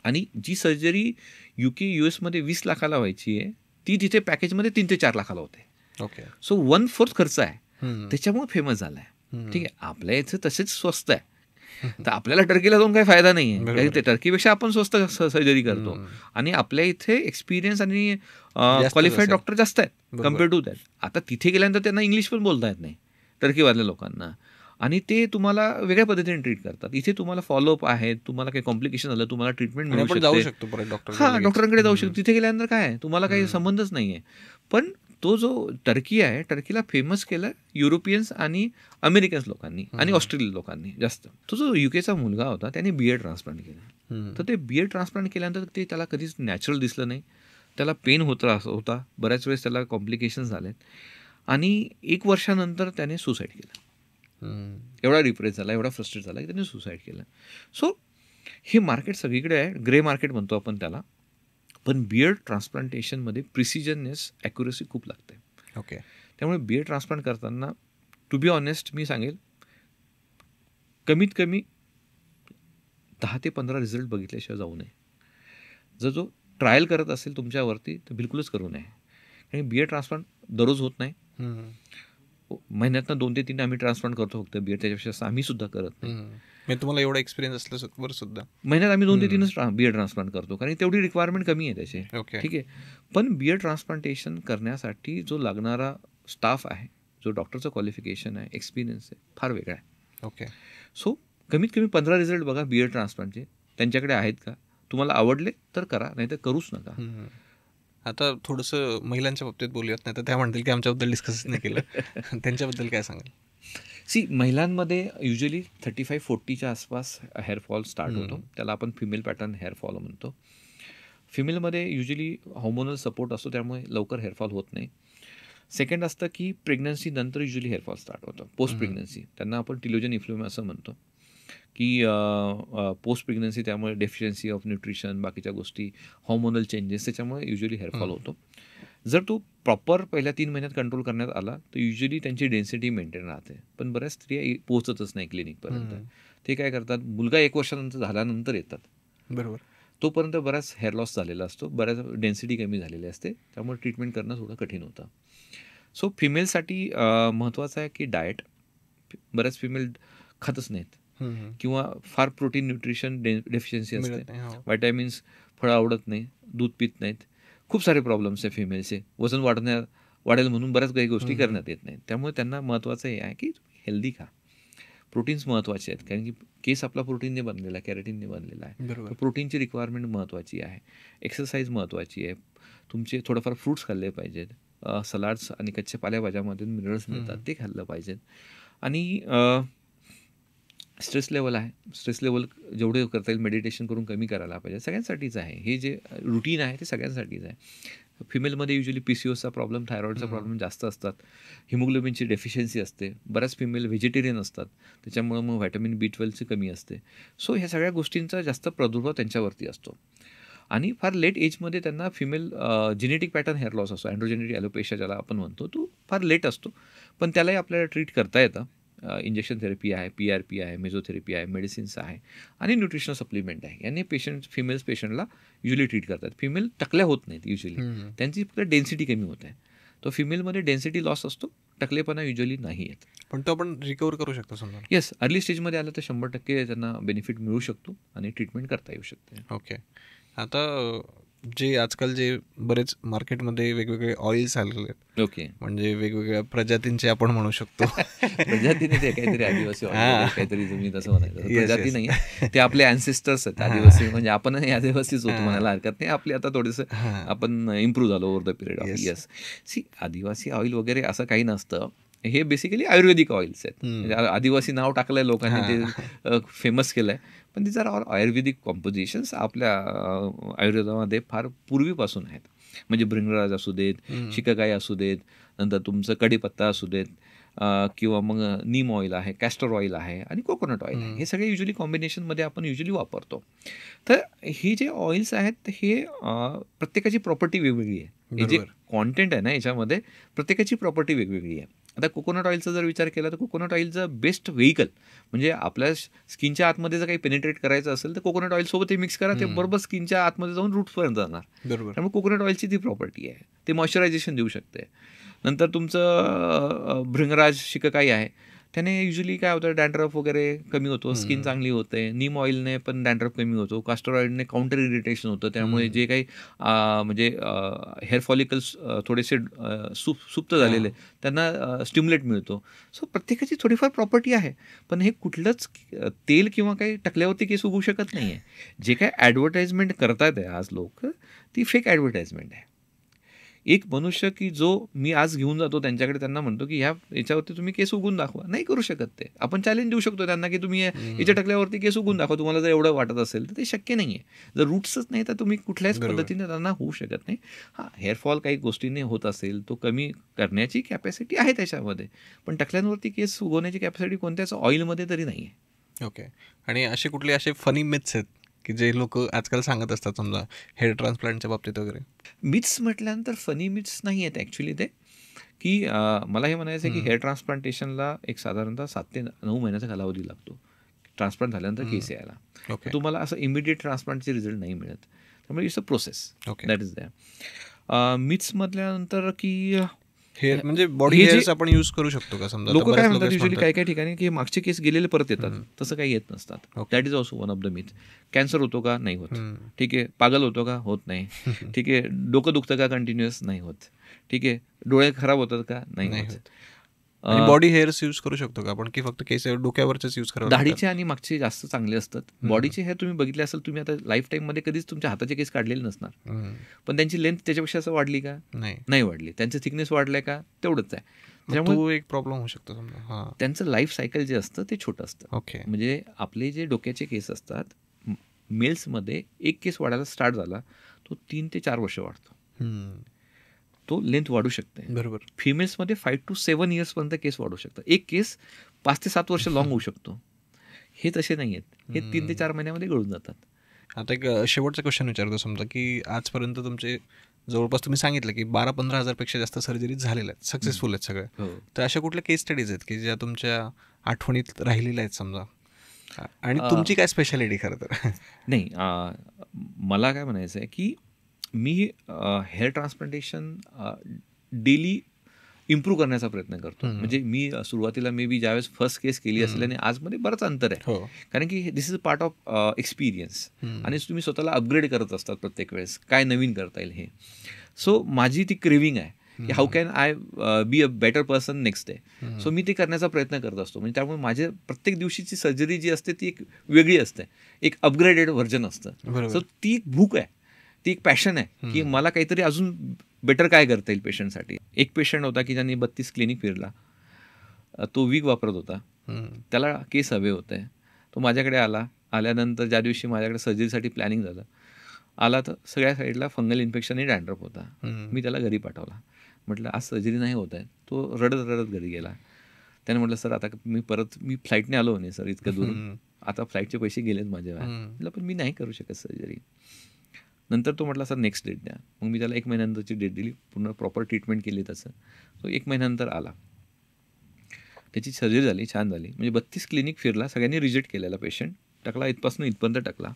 आणि जी सर्जरी UK US मध्ये 20 लाखाला व्हायची आहे, ती तिथे पॅकेजमध्ये 3 ते 4 लाखाला होते. ओके. सो 1/4 खर्च आहे, त्याच्यामुळे फेमस झाला आहे. ठीक आहे, आपल्या इथे तसेच स्वस्त आहे, तर आपल्याला टर्कीला जाऊन काही फायदा नाही आहे, कारण ते टर्कीपेक्षा आपण स्वस्त सर्जरी करतो, आणि आपल्या इथे एक्सपिरियन्स आणि क्वालिफाईड डॉक्टर जास्त आहेत कम्पेअर टू दॅट. आता तिथे गेल्यानंतर त्यांना इंग्लिश पण बोलता येत नाही टर्कीवाल्या लोकांना, आणि ते तुम्हाला वेगळ्या पद्धतीने ट्रीट करतात. इथे तुम्हाला फॉलोअप आहे, तुम्हाला काही कॉम्प्लिकेशन झालं, तुम्हाला ट्रीटमेंट मिळू शकते, डॉक्टरांकडे जाऊ शकतो. तिथे गेल्यानंतर काय आहे, तुम्हाला काही संबंधच नाही आहे. पण तो जो टर्की आहे, टर्कीला फेमस केलं युरोपियन्स आणि अमेरिकन्स लोकांनी आणि ऑस्ट्रेलियन लोकांनी जास्त. तो जो UKचा मुलगा होता त्याने BA ट्रान्सप्लांट केलं, तर ते BA ट्रान्सप्लांट केल्यानंतर ते त्याला कधीच नॅचरल दिसलं नाही, त्याला पेन होता, बऱ्याच वेळेस त्याला कॉम्प्लिकेशन्स झालेत, आणि 1 वर्षानंतर त्याने सुसाईड केलं. एवढा डिप्रेस झाला, एवढा फ्रस्ट्रेट झाला की त्याने सुसाईड केलं. सो हे मार्केट सगळीकडे आहे, ग्रे मार्केट म्हणतो आपण त्याला, पण बियर्ड ट्रान्सप्लांटेशनमध्ये प्रिसिजननेस, ॲक्युरसी खूप लागते. ओके. त्यामुळे बियर्ड ट्रान्सप्लांट करताना टू बी ऑनेस्ट मी सांगेल, कमीत कमी 10 ते 15 रिझल्ट बघितल्याशिवाय जाऊ नये. जो ट्रायल करत असेल तुमच्यावरती तर बिलकुलच करू नये, कारण बियर्ड ट्रान्सप्लांट दररोज होत नाही, महिन्यातनं 2 ते 3 आम्ही ट्रान्सप्लांट करतो फक्त बियर्ड, त्याच्यापेक्षा आम्ही सुद्धा करत नाही. तुम्हाला एवढा एक्सपिरियन्स असल्यावर सुद्धा महिन्यात आम्ही 2 ते 3च बियर्ड ट्रान्सप्लांट करतो, कारण तेवढी रिक्वायरमेंट कमी आहे त्याची. ठीक आहे, पण बियर्ड ट्रान्सप्लांटेशन करण्यासाठी जो लागणारा स्टाफ आहे, जो डॉक्टरचं क्वालिफिकेशन आहे, एक्सपिरियन्स आहे, फार वेगळा आहे. ओके. सो कमीत कमी 15 रिझल्ट बघा बियर्ड ट्रान्सप्लांटचे, त्यांच्याकडे आहेत का, तुम्हाला आवडले तर करा, नाही तर करूच नका. आता थोडंसं महिलांच्या बाबतीत बोलूयात, नाही तर त्या म्हणतील की आमच्याबद्दल डिस्कस नाही केलं. त्यांच्याबद्दल काय सांगाल? महिलांमध्ये युजली 35-40च्या आसपास हेअरफॉल स्टार्ट होतो, त्याला आपण फिमेल पॅटर्न हेअरफॉल म्हणतो. फिमेलमध्ये युजली हॉर्मोनल सपोर्ट असतो, त्यामुळे लवकर हेअरफॉल होत नाही. सेकंड असतं की प्रेग्नन्सी नंतर युजली हेअरफॉल स्टार्ट होतं, पोस्ट प्रेग्नन्सी, त्यांना आपण टिलोजन इन्फ्लुएन्झा असं म्हणतो, की पोस्ट प्रेग्नन्सी, त्यामुळे डेफिशियन्सी ऑफ न्यूट्रिशन, बाकीच्या गोष्टी, हॉर्मोनल चेंजेस, त्याच्यामुळे युजली हेअरफॉल होतो. जर तो प्रॉपर पहिल्या 3 महिन्यात कंट्रोल करण्यात आला तर युजली त्यांची डेन्सिटी मेंटेन राहते, पण बऱ्याच स्त्रिया पोहोचतच नाही क्लिनिकपर्यंत. ते काय करतात, मुलगा 1 वर्षानंतर झाल्यानंतर येतात, बरोबर, तोपर्यंत बराच हेअर लॉस झालेला असतो, बऱ्याच डेन्सिटी कमी झालेली असते, त्यामुळे ट्रीटमेंट करणं थोडं कठीण होतं. सो फिमेलसाठी महत्त्वाचं आहे की डाएट, बऱ्याच फिमेल खातच नाहीत किंवा फार प्रोटीन न्यूट्रिशन डेफिशियन्सी असते, व्हायटॅमिन्स, फळं आवडत नाही, दूध पित नाहीत, खूप सारे प्रॉब्लेम्स आहे फिमेलचे, वजन वाढेल म्हणून बऱ्याच काही गोष्टी करण्यात येत नाहीत. त्यामुळे त्यांना महत्त्वाचं हे आहे की हेल्दी खा, प्रोटीन्स महत्त्वाचे आहेत, कारण की केस आपला प्रोटीनने बनलेला आहे, कॅरेटिनने बनलेला आहे, प्रोटीनची रिक्वायरमेंट महत्त्वाची आहे, एक्सरसाइज महत्त्वाची आहे, तुमचे थोडंफार फ्रूट्स खाल्ले पाहिजेत, सलाड्स आणि कच्च्या पालेभाज्यामधून मिनरल्स मिळतात ते खाल्लं पाहिजेत, आणि स्ट्रेस लेवल आहे, स्ट्रेस लेवल जेवढे करता येईल मेडिटेशन करून कमी करायला पाहिजे. सगळ्यांसाठीच आहे हे जे रुटीन आहे, ते सगळ्यांसाठीच आहे. फिमेलमध्ये युजली PCOSचा प्रॉब्लेम, थायरॉईडचा प्रॉब्लेम जास्त असतात, हिमोग्लोबिनची डेफिशियन्सी असते, बऱ्याच फिमेल व्हेजिटेरियन असतात, त्याच्यामुळं मग व्हायटॅमिन B12ची कमी असते. सो ह्या सगळ्या गोष्टींचा जास्त प्रादुर्भाव त्यांच्यावरती असतो, आणि फार लेट एजमध्ये त्यांना female genetic pattern hair loss असतो, अँड्रोजेनेटिक ॲलोपेशिया ज्याला आपण म्हणतो, तो फार लेट असतो, पण त्यालाही आपल्याला ट्रीट करता येतं. इंजेक्शन थेरपी आहे, PRP आहे, मेझोथेरपी आहे, मेडिसिन्स आहे, आणि न्यूट्रिशनल सप्लिमेंट आहे. यांनी फिमेल्स पेशंटला युजली ट्रीट करतात. फिमेल टकल्या होत नाहीत युजली, त्यांची फक्त डेन्सिटी कमी होत आहे. तो फिमेलमध्ये डेन्सिटी लॉस असतो, टकलेपणा युजली नाही येत, पण तो आपण रिकवर करू शकतो समजा. येस, अर्ली स्टेजमध्ये आलं तर 100% त्यांना बेनिफिट मिळू शकतो आणि ट्रीटमेंट करता येऊ शकते. ओके. आता जे आजकाल जे बरेच मार्केटमध्ये वेगवेगळे ऑइल्स आलेले आहेत, ओके, म्हणजे वेगवेगळ्या प्रजातींचे आपण म्हणू शकतो. प्रजातीने ते काहीतरी आदिवासी oil हां. वगैरे काहीतरी तुम्ही तसं म्हणायचं. Yes, प्रजाती yes. नाही ते आपले अँसेस्टर्स आहेत हां. आदिवासी, म्हणजे आपणही आदिवासीच होतो हां. म्हणायला हरकत नाही. आपली आता थोडंसं हां. आपण इम्प्रूव्ह झालो over the period of Yes. Years. See, आदिवासी ऑइल वगैरे असं काही नसतं. हे बेसिकली आयुर्वेदिक ऑइल्स आहेत. म्हणजे आदिवासी नाव टाकलंय लोकांनी, ते फेमस केलंय, पण ती जरा आयुर्वेदिक कॉम्पोजिशन्स आपल्या आयुर्वेदामध्ये फार पूर्वीपासून आहेत. म्हणजे भृंगराज असू देत, शिकाकाई असू देत, नंतर तुमचं कढीपत्ता असू देत, किंवा मग नीम ऑइल आहे, कॅस्टर ऑइल आहे आणि कोकोनट ऑइल आहे. हे सगळे युजली कॉम्बिनेशनमध्ये आपण युजली वापरतो. तर हे जे ऑइल्स आहेत हे प्रत्येकाची प्रॉपर्टी वेगवेगळी आहे. हे जे कॉन्टेंट आहे ना याच्यामध्ये प्रत्येकाची प्रॉपर्टी वेगवेगळी आहे. आता कोकोनट ऑइलचा जर विचार केला तर कोकोनट ऑइलचं बेस्ट व्हेहिकल म्हणजे आपल्या स्किनच्या आतमध्ये जर काही पेनिट्रेट करायचं असेल तर कोकोनट ऑइलसोबत ते मिक्स करा, ते बरोबर स्किनच्या आतमध्ये जाऊन रूटपर्यंत जाणार. त्यामुळे कोकोनट ऑइलची ती प्रॉपर्टी आहे, ते मॉइश्चरायझेशन देऊ शकते. नंतर तुमचं भृंगराज शिकाकाई आहे, त्याने युजली काय होतं, डॅन्ड्रफ वगैरे कमी होतो, स्किन चांगली होते. नीम ऑइलने पण डॅन्ड्रफ कमी होतो. कास्टर ऑइलने काउंटर इरिटेशन होतं, त्यामुळे जे काही म्हणजे हेअर फॉलिकल्स थोडेसे सुप्त झालेले त्यांना स्टिम्युलेट मिळतो. सो प्रत्येकाची थोडीफार प्रॉपर्टी आहे, पण हे कुठलंच तेल किंवा काही टाकल्यावरती केस उगवू शकत नाही आहे. जे काय ॲडव्हर्टाइजमेंट करतात आहे आज लोक, ती फेक ॲडव्हर्टाइजमेंट आहे. एक मनुष्य की जो मी आज घेऊन जातो त्यांच्याकडे, त्यांना म्हणतो की याच्यावरती तुम्ही केस उगून दाखवा, नाही करू शकत ते. आपण चॅलेंज देऊ शकतो त्यांना की तुम्ही याच्या टाकल्यावरती केस उगून दाखवा, तुम्हाला जर एवढं वाटत असेल तर. ते शक्य नाही आहे. जर रूट्सच नाही तर तुम्ही कुठल्याच पद्धतीने त्यांना होऊ शकत नाही. हां, हेअरफॉल काही गोष्टींनी होत असेल, तो कमी करण्याची कॅपॅसिटी आहे त्याच्यामध्ये, पण टकल्यांवरती केस उगवण्याची कॅपॅसिटी कोणत्याच ऑइलमध्ये तरी नाही आहे. ओके. आणि असे कुठले असे फनी मिथ्स आहेत की जे लोक आजकाल सांगत असतात, समजा हेअर ट्रान्सप्लांटच्या बाबतीत वगैरे? मिथ्स म्हटल्यानंतर फनी मिथ्स नाही आहेत ॲक्च्युली ते, की मला हे म्हणायचं आहे की हेअर ट्रान्सप्लांटेशनला एक साधारणतः 7 ते 9 महिन्याचा कालावधी लागतो ट्रान्सप्लांट झाल्यानंतर केस यायला. ओके. तुम्हाला असं इमिडिएट ट्रान्सप्लांटचे रिझल्ट नाही मिळत, त्यामुळे it's a process. Okay. That is that. Myths म्हटल्यानंतर की हेअर म्हणजे बॉडी हेअर्स आपण यूज करू शकतो का? समजा लोक काय म्हणतात युजली काही काही ठिकाणी की मागचे केस गेलेले परत येतात, तसं काही येत नसतात. That is also one of the myth. Cancer होतो का? नाही होत. ठीक आहे. पागल होतो का? होत नाही. ठीक आहे. डोकं दुखतं का? कंटिन्युअस? नाही होत. ठीक आहे. डोळे खराब होतात का? नाही होत. बॉडी हेअर्स यूज करू शकतो का आपण, की फक्त केस डोक्यावरचेच यूज करावं? दाढीचे आणि मागचे जास्त चांगले असतात. बॉडीचे हेअर तुम्ही बघितले असेल, तुम्ही आता लाईफ टाईममध्ये कधीच तुमच्या हाताचे केस काढलेले नसणार, पण त्यांची लेंथ त्याच्यापेक्षा असं वाढली का? नाही वाढली. त्यांचं थिकनेस वाढलंय का? तेवढंच आहे. त्यामुळे एक प्रॉब्लेम होऊ शकतो समजा. त्यांचं लाईफ सायकल जे असतं ते छोटं असतं. ओके. म्हणजे आपले जे डोक्याचे केस असतात, मेल्समध्ये एक केस वाढायला स्टार्ट झाला तो 3 ते 4 वर्ष वाढतो, तो लेंथ वाढू शकते. बरोबर. फिमेल्समध्ये 5 to 7 इयर्सपर्यंत केस वाढू शकतात. एक केस 5 ते 7 वर्ष लॉंग होऊ शकतो. हे तसे नाही आहेत, हे 3 ते 4 महिन्यामध्ये गळून जातात. आता एक शेवटचा क्वेश्चन विचारतो, समजा की आजपर्यंत तुमचे जवळपास तुम्ही सांगितलं की 12-15 हजारपेक्षा जास्त सर्जरीज झालेल्या आहेत, सक्सेसफुल आहेत सगळ्या. तर अशा कुठल्या केस स्टडीज आहेत की ज्या तुमच्या आठवणीत राहिलेल्या आहेत समजा, आणि तुमची काय स्पेशालिटी खरं तर? नाही, मला काय म्हणायचं आहे की मी हेअर ट्रान्सप्लांटेशन डेली इम्प्रूव्ह करण्याचा प्रयत्न करतो. म्हणजे मी सुरुवातीला मे बी ज्यावेळेस फर्स्ट केस केली असेल आणि आजमध्ये बरंच अंतर आहे, कारण की this is a part of experience, आणि तुम्ही स्वतःला अपग्रेड करत असतात प्रत्येक वेळेस, काय नवीन करता येईल हे. सो माझी ती क्रेविंग आहे की how can I be a better person next day. So मी ते करण्याचा प्रयत्न करत असतो. म्हणजे त्यामुळे माझे प्रत्येक दिवशीची सर्जरी जी असते ती एक वेगळी असते, एक अपग्रेडेड व्हर्जन असतं. सो ती एक भूक आहे, ती एक पॅशन आहे की मला काहीतरी अजून बेटर काय करता येईल पेशंटसाठी. एक पेशंट होता की ज्यांनी 32 क्लिनिक फिरला, तो वीक वापरत होता, त्याला केस हवे होते. तो माझ्याकडे आल्यानंतर ज्या दिवशी माझ्याकडे सर्जरीसाठी प्लॅनिंग झालं, आला तर सगळ्या साईडला फंगल इन्फेक्शन आणि डॅन्ड्रफ होता. मी त्याला घरी पाठवला. म्हटलं आज सर्जरी नाही होत आहे. तो रडत रडत घरी गेला. त्याने म्हटलं सर आता मी फ्लाईटने आलो नाही सर इतकं दूर, आता फ्लाईटचे पैसे गेलेत माझे. म्हटलं पण मी नाही करू शकत सर्जरी. नंतर तो म्हटला सर नेक्स्ट डेट द्या. मग मी त्याला 1 महिन्यानंतरची डेट दिली, पूर्ण प्रॉपर ट्रीटमेंट केली त्याचं. तो 1 महिन्यानंतर आला, त्याची सर्जरी झाली, छान झाली. म्हणजे 32 क्लिनिक फिरला, सगळ्यांनी रिजेक्ट केलेला पेशंट, टाकला इथपासून इथपर्यंत टाकला.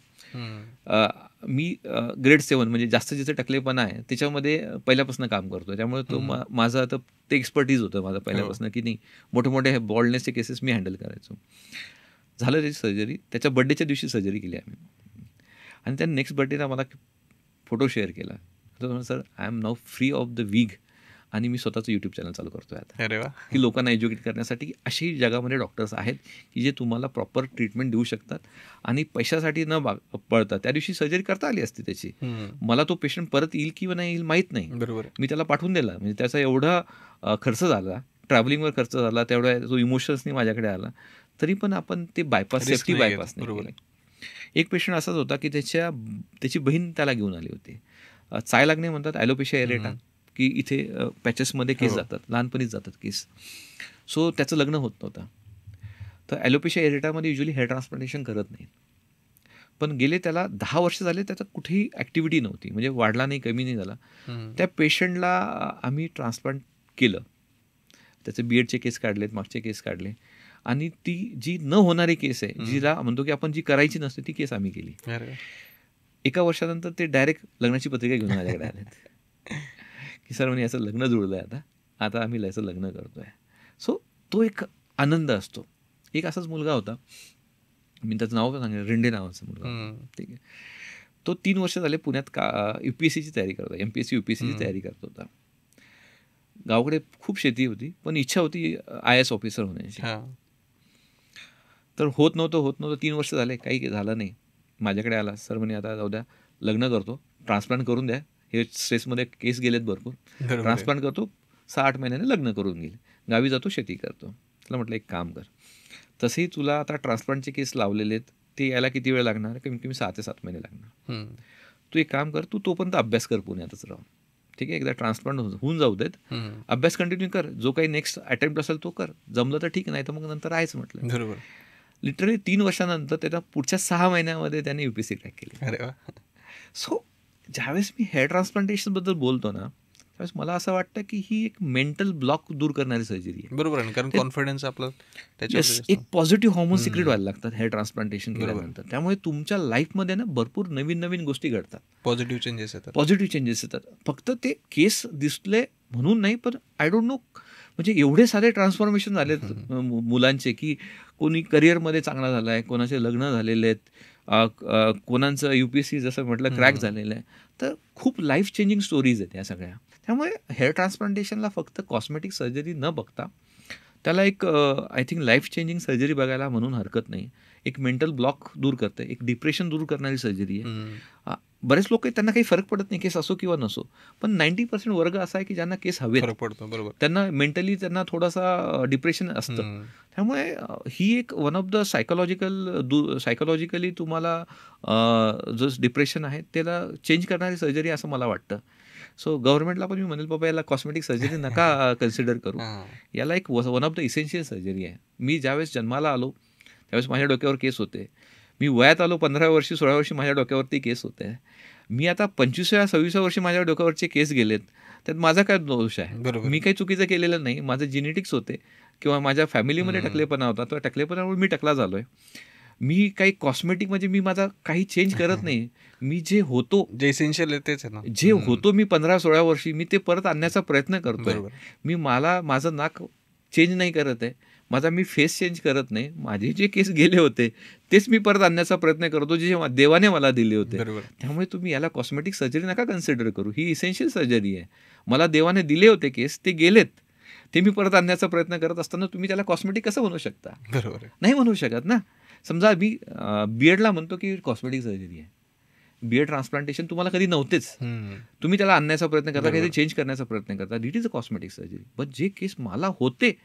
मी ग्रेड 7 म्हणजे जास्त जिथे टकलेपणा आहे त्याच्यामध्ये पहिल्यापासून काम करतो, त्यामुळे तो माझं आता ते एक्सपर्टीज होतं माझं पहिल्यापासून की नाही, मोठे मोठे बॉल्डनेसचे केसेस मी हँडल करायचो. झालं त्याची सर्जरी, त्याच्या बड्डेच्या दिवशी सर्जरी केली आम्ही, आणि त्या नेक्स्ट बड्डेला मला फोटो शेअर केला. तर sir I am now free of the wig आणि मी स्वतःचं यूट्यूब चॅनल चालू करतोय आता. अरे वा. की लोकांना एज्युकेट करण्यासाठी की अशी जगामध्ये डॉक्टर्स आहेत की जे तुम्हाला प्रॉपर ट्रीटमेंट देऊ शकतात आणि पैशासाठी न पळतात. त्या दिवशी सर्जरी करता आली असती त्याची, मला तो पेशंट परत येईल किंवा नाही येईल माहीत नाही. बरोबर. मी त्याला पाठवून दिला, म्हणजे त्याचा एवढा खर्च झाला, ट्रॅव्हलिंगवर खर्च झाला, तेवढा जो इमोशन्सनी माझ्याकडे आला, तरी पण आपण ते बायपास, सेफ्टी बायपास नाही केलं. एक पेशंट असाच होता की त्याची बहीण त्याला घेऊन आली होती. चाय लागणे म्हणतात, ॲलोपेशिया एरेटा, की इथे पॅचेसमध्ये केस जातात, लहानपणीच जातात केस. सो त्याचं लग्न होत नव्हतं. तर ॲलोपेशिया एरेटामध्ये युजली हेअर ट्रान्सप्लांटेशन करत नाही. पण गेले त्याला 10 वर्ष झाले त्याचं कुठेही ॲक्टिव्हिटी नव्हती, म्हणजे वाढला नाही, कमी नाही झाला. त्या पेशंटला आम्ही ट्रान्सप्लांट केलं. त्याचे बीएडचे केस काढलेत, मागचे केस काढले, आणि ती जी न होणारी केस आहे, जिला म्हणतो की आपण जी करायची नसते, ती केस आम्ही केली. 1 वर्षानंतर ते डायरेक्ट लग्नाची पत्रिका घेऊन माझ्याकडे आलेत की सर म्हणे याचं लग्न जुळलं आहे, आता आम्ही याचं लग्न करतोय. सो तो एक आनंद असतो. एक असाच मुलगा होता, मी त्याचं नाव पण सांगितलं, रेंडे नावाचा मुलगा. ठीक आहे. तो 3 वर्ष झाले पुण्यात UPSCची तयारी करत होता, MPSC UPSCची तयारी करत होता. गावाकडे खूप शेती होती, पण इच्छा होती IAS ऑफिसर होण्याची. तर होत नव्हतं 3 वर्ष झाले, काही झालं नाही. माझ्याकडे आला, सर म्हणे आता जाऊ द्या, लग्न करतो, ट्रान्सप्लांट करून द्या, हे स्ट्रेसमध्ये केस गेलेत भरपूर, ट्रान्सप्लांट करतो, 6-8 महिन्याने लग्न करून घेईल, गावी जातो, शेती करतो. त्याला म्हटलं एक काम कर, तसेही तुला आता ट्रान्सप्लांटचे केस लावलेले आहेत, ते यायला किती वेळ लागणार, कमीत कमी 6 ते 7 महिने लागणार. तू एक काम कर, तू तोपर्यंत अभ्यास कर पुण्यातच राहून. ठीक आहे, एकदा ट्रान्सप्लांट होऊन जाऊ देत, अभ्यास कंटिन्यू कर, जो काही नेक्स्ट अटेम्प्ट असेल तो कर, जमलं तर ठीक, नाही तर मग नंतर आहेच म्हटलं. बरोबर. लिटरली 3 वर्षानंतर त्याच्या पुढच्या 6 महिन्यामध्ये त्याने UPSC क्रॅक केली. अरे वा. सो ज्यावेळेस मी हेअर ट्रान्सप्लांटेशनबद्दल बोलतो ना, त्यावेळेस मला असं वाटतं की ही एक मेंटल ब्लॉक दूर करणारी सर्जरी आहे. बरोबर आहे, कारण कॉन्फिडन्स आपलं एक पॉझिटिव्ह हॉर्मोन सिक्रेट व्हायला लागतात हेअर ट्रान्सप्लांटेशन केल्यानंतर. त्यामुळे तुमच्या लाईफमध्ये ना भरपूर नवीन गोष्टी घडतात, पॉझिटिव्ह चेंजेस येतात. फक्त ते केस दिसले म्हणून नाही, पण आय डोंट नो, म्हणजे एवढे सारे ट्रान्सफॉर्मेशन झालेत मुलांचे, की कोणी करिअरमध्ये चांगला झाला आहे, कोणाचे लग्न झालेले आहेत, कोणाचं UPSC जसं म्हटलं क्रॅक झालेलं आहे. तर खूप लाईफ चेंजिंग स्टोरीज आहेत या सगळ्या. त्यामुळे हेअर ट्रान्सप्लांटेशनला फक्त कॉस्मेटिक सर्जरी न बघता त्याला एक I think life changing surgery बघायला म्हणून हरकत नाही. एक मेंटल ब्लॉक दूर करते, एक डिप्रेशन दूर करणारी सर्जरी आहे. बरेच लोक आहेत, त्यांना काही फरक पडत नाही केस असो किंवा नसो, पण 90% वर्ग असा आहे की ज्यांना केस हवेत, फरक पडतो. बरोबर. त्यांना मेंटली त्यांना थोडासा डिप्रेशन असतं. त्यामुळे ही एक वन ऑफ द सायकोलॉजिकली तुम्हाला जो डिप्रेशन आहे त्याला चेंज करणारी सर्जरी असं मला वाटतं. सो गव्हर्नमेंटला पण मी म्हणेल बाबा याला कॉस्मेटिक सर्जरी नका कन्सिडर करू, याला एक one of the essential surgery आहे. मी ज्यावेळेस जन्माला आलो त्यावेळेस माझ्या डोक्यावर केस होते, मी वयात आलो 15 वर्षी 16 वर्षी माझ्या डोक्यावरती केस होते, मी आता 25-26 वर्षी माझ्या डोक्यावरचे केस गेलेत, त्यात माझा काय दोष आहे? मी काही चुकीचं केलेलं नाही, माझं जेनेटिक्स होते किंवा माझ्या फॅमिलीमध्ये टकलेपणा होता, तो टकलेपणामुळे मी टकला झालो आहे. मी काही कॉस्मेटिक म्हणजे मी माझा काही चेंज करत नाही, मी जे होतो, जे इसेन्शियल आहे तेच आहे ना, जे होतो मी 15-16 वर्षी मी ते परत आणण्याचा प्रयत्न करतोय. मी माझं नाक चेंज नाही करत आहे, माझा मी फेस चेंज करत नाही, माझे जे केस गेले होते तेच मी परत आणण्याचा प्रयत्न करतो, जे देवाने मला दिले होते. त्यामुळे तुम्ही याला कॉस्मेटिक सर्जरी नका कन्सिडर करू, ही इसेन्शियल सर्जरी आहे. मला देवाने दिले होते केस, ते गेलेत, ते मी परत आणण्याचा प्रयत्न करत असताना तुम्ही त्याला कॉस्मेटिक कसं म्हणू शकता? बरोबर नाही म्हणू शकत ना. समजा मी बीएडला म्हणतो की कॉस्मेटिक सर्जरी आहे, बीएड ट्रान्सप्लांटेशन तुम्हाला कधी नव्हतेच, तुम्ही त्याला आणण्याचा प्रयत्न करता, काही चेंज करण्याचा प्रयत्न करता, it is a cosmetic surgery. पण जे केस मला होते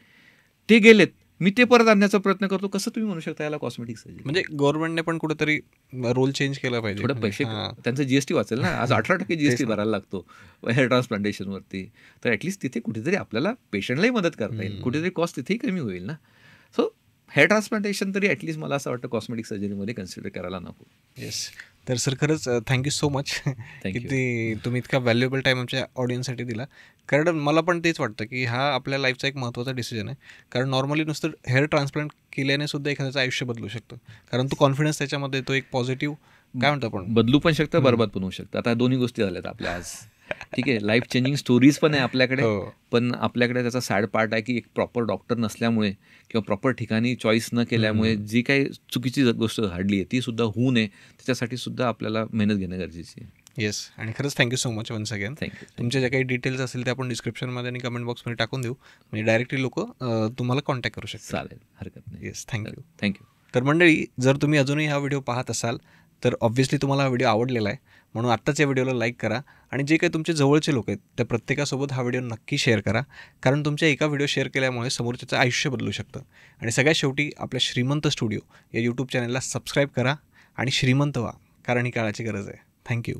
ते गेलेत, मी ते परत आणण्याचा प्रयत्न करतो, कसं तुम्ही म्हणू शकता याला कॉस्मेटिक सर्जरी? म्हणजे गव्हर्नमेंटने पण कुठेतरी रोल चेंज केला पाहिजे, थोडे पैसे, त्यांचं GST वाचेल ना. आज 18% GST भरायला लागतो हेअर ट्रान्सप्लांटेशनवरती, तर ॲटलिस्ट तिथे कुठेतरी आपल्याला पेशंटलाही मदत करता येईल, कुठेतरी कॉस्ट तिथेही कमी होईल ना. सो हेअर ट्रान्सप्लांटेशन तरी ॲटलिस्ट मला असं वाटतं कॉस्मेटिक सर्जरीमध्ये कन्सिडर करायला नको. येस. तर सर खरंच थँक्यू सो मच की तुम्ही इतका व्हॅल्युएबल टाईम आमच्या ऑडियन्ससाठी दिला. कारण मला पण तेच वाटतं की हा आपल्या लाईफचा एक महत्त्वाचा डिसिजन आहे. कारण नॉर्मली नुसतं हेअर ट्रान्सप्लांट केल्याने सुद्धा एखाद्याचं आयुष्य बदलू शकतं, कारण तो कॉन्फिडन्स त्याच्यामध्ये, तो एक पॉझिटिव्ह काय म्हणतो आपण, बदलू पण शकतं, बरबाद पण होऊ शकतं. आता दोन्ही गोष्टी झाल्यात आपल्या आज. ठीक आहे, लाईफ चेंजिंग स्टोरीज पण आहे आपल्याकडे. हो. पण आपल्याकडे त्याचा सॅड पार्ट आहे की एक प्रॉपर डॉक्टर नसल्यामुळे किंवा प्रॉपर ठिकाणी चॉईस न केल्यामुळे जी काही चुकीची गोष्ट घडली आहे ती सुद्धा होऊ नये, त्याच्यासाठी सुद्धा आपल्याला मेहनत घेणं गरजेची आहे. येस, आणि खरंच thank you so much once again. Thank you. तुमचे जे काही डिटेल्स असतील ते आपण डिस्क्रिप्शनमध्ये आणि कमेंट बॉक्समध्ये टाकून देऊ, म्हणजे डायरेक्टली लोक तुम्हाला कॉन्टॅक्ट करू शकतात. चालेल, हरकत नाही. Yes, thank you. थँक्यू. तर मंडळी, जर तुम्ही अजूनही हा व्हिडिओ पाहत असाल तर ऑब्व्हियसली तुम्हाला हा व्हिडिओ आवडलेला आहे, म्हणून आत्ताच या व्हिडिओला लाईक करा आणि जे काही तुमचे जवळचे लोक आहेत त्या प्रत्येकासोबत हा व्हिडिओ नक्की शेअर करा, कारण तुमच्या एका व्हिडिओ शेअर केल्यामुळे समोरच्याचं आयुष्य बदलू शकतं. आणि सगळ्यात शेवटी आपल्या श्रीमंत स्टुडिओ या यूट्यूब चॅनलला सबस्क्राईब करा आणि श्रीमंत व्हा, कारण ही काळाची गरज आहे. थँक्यू.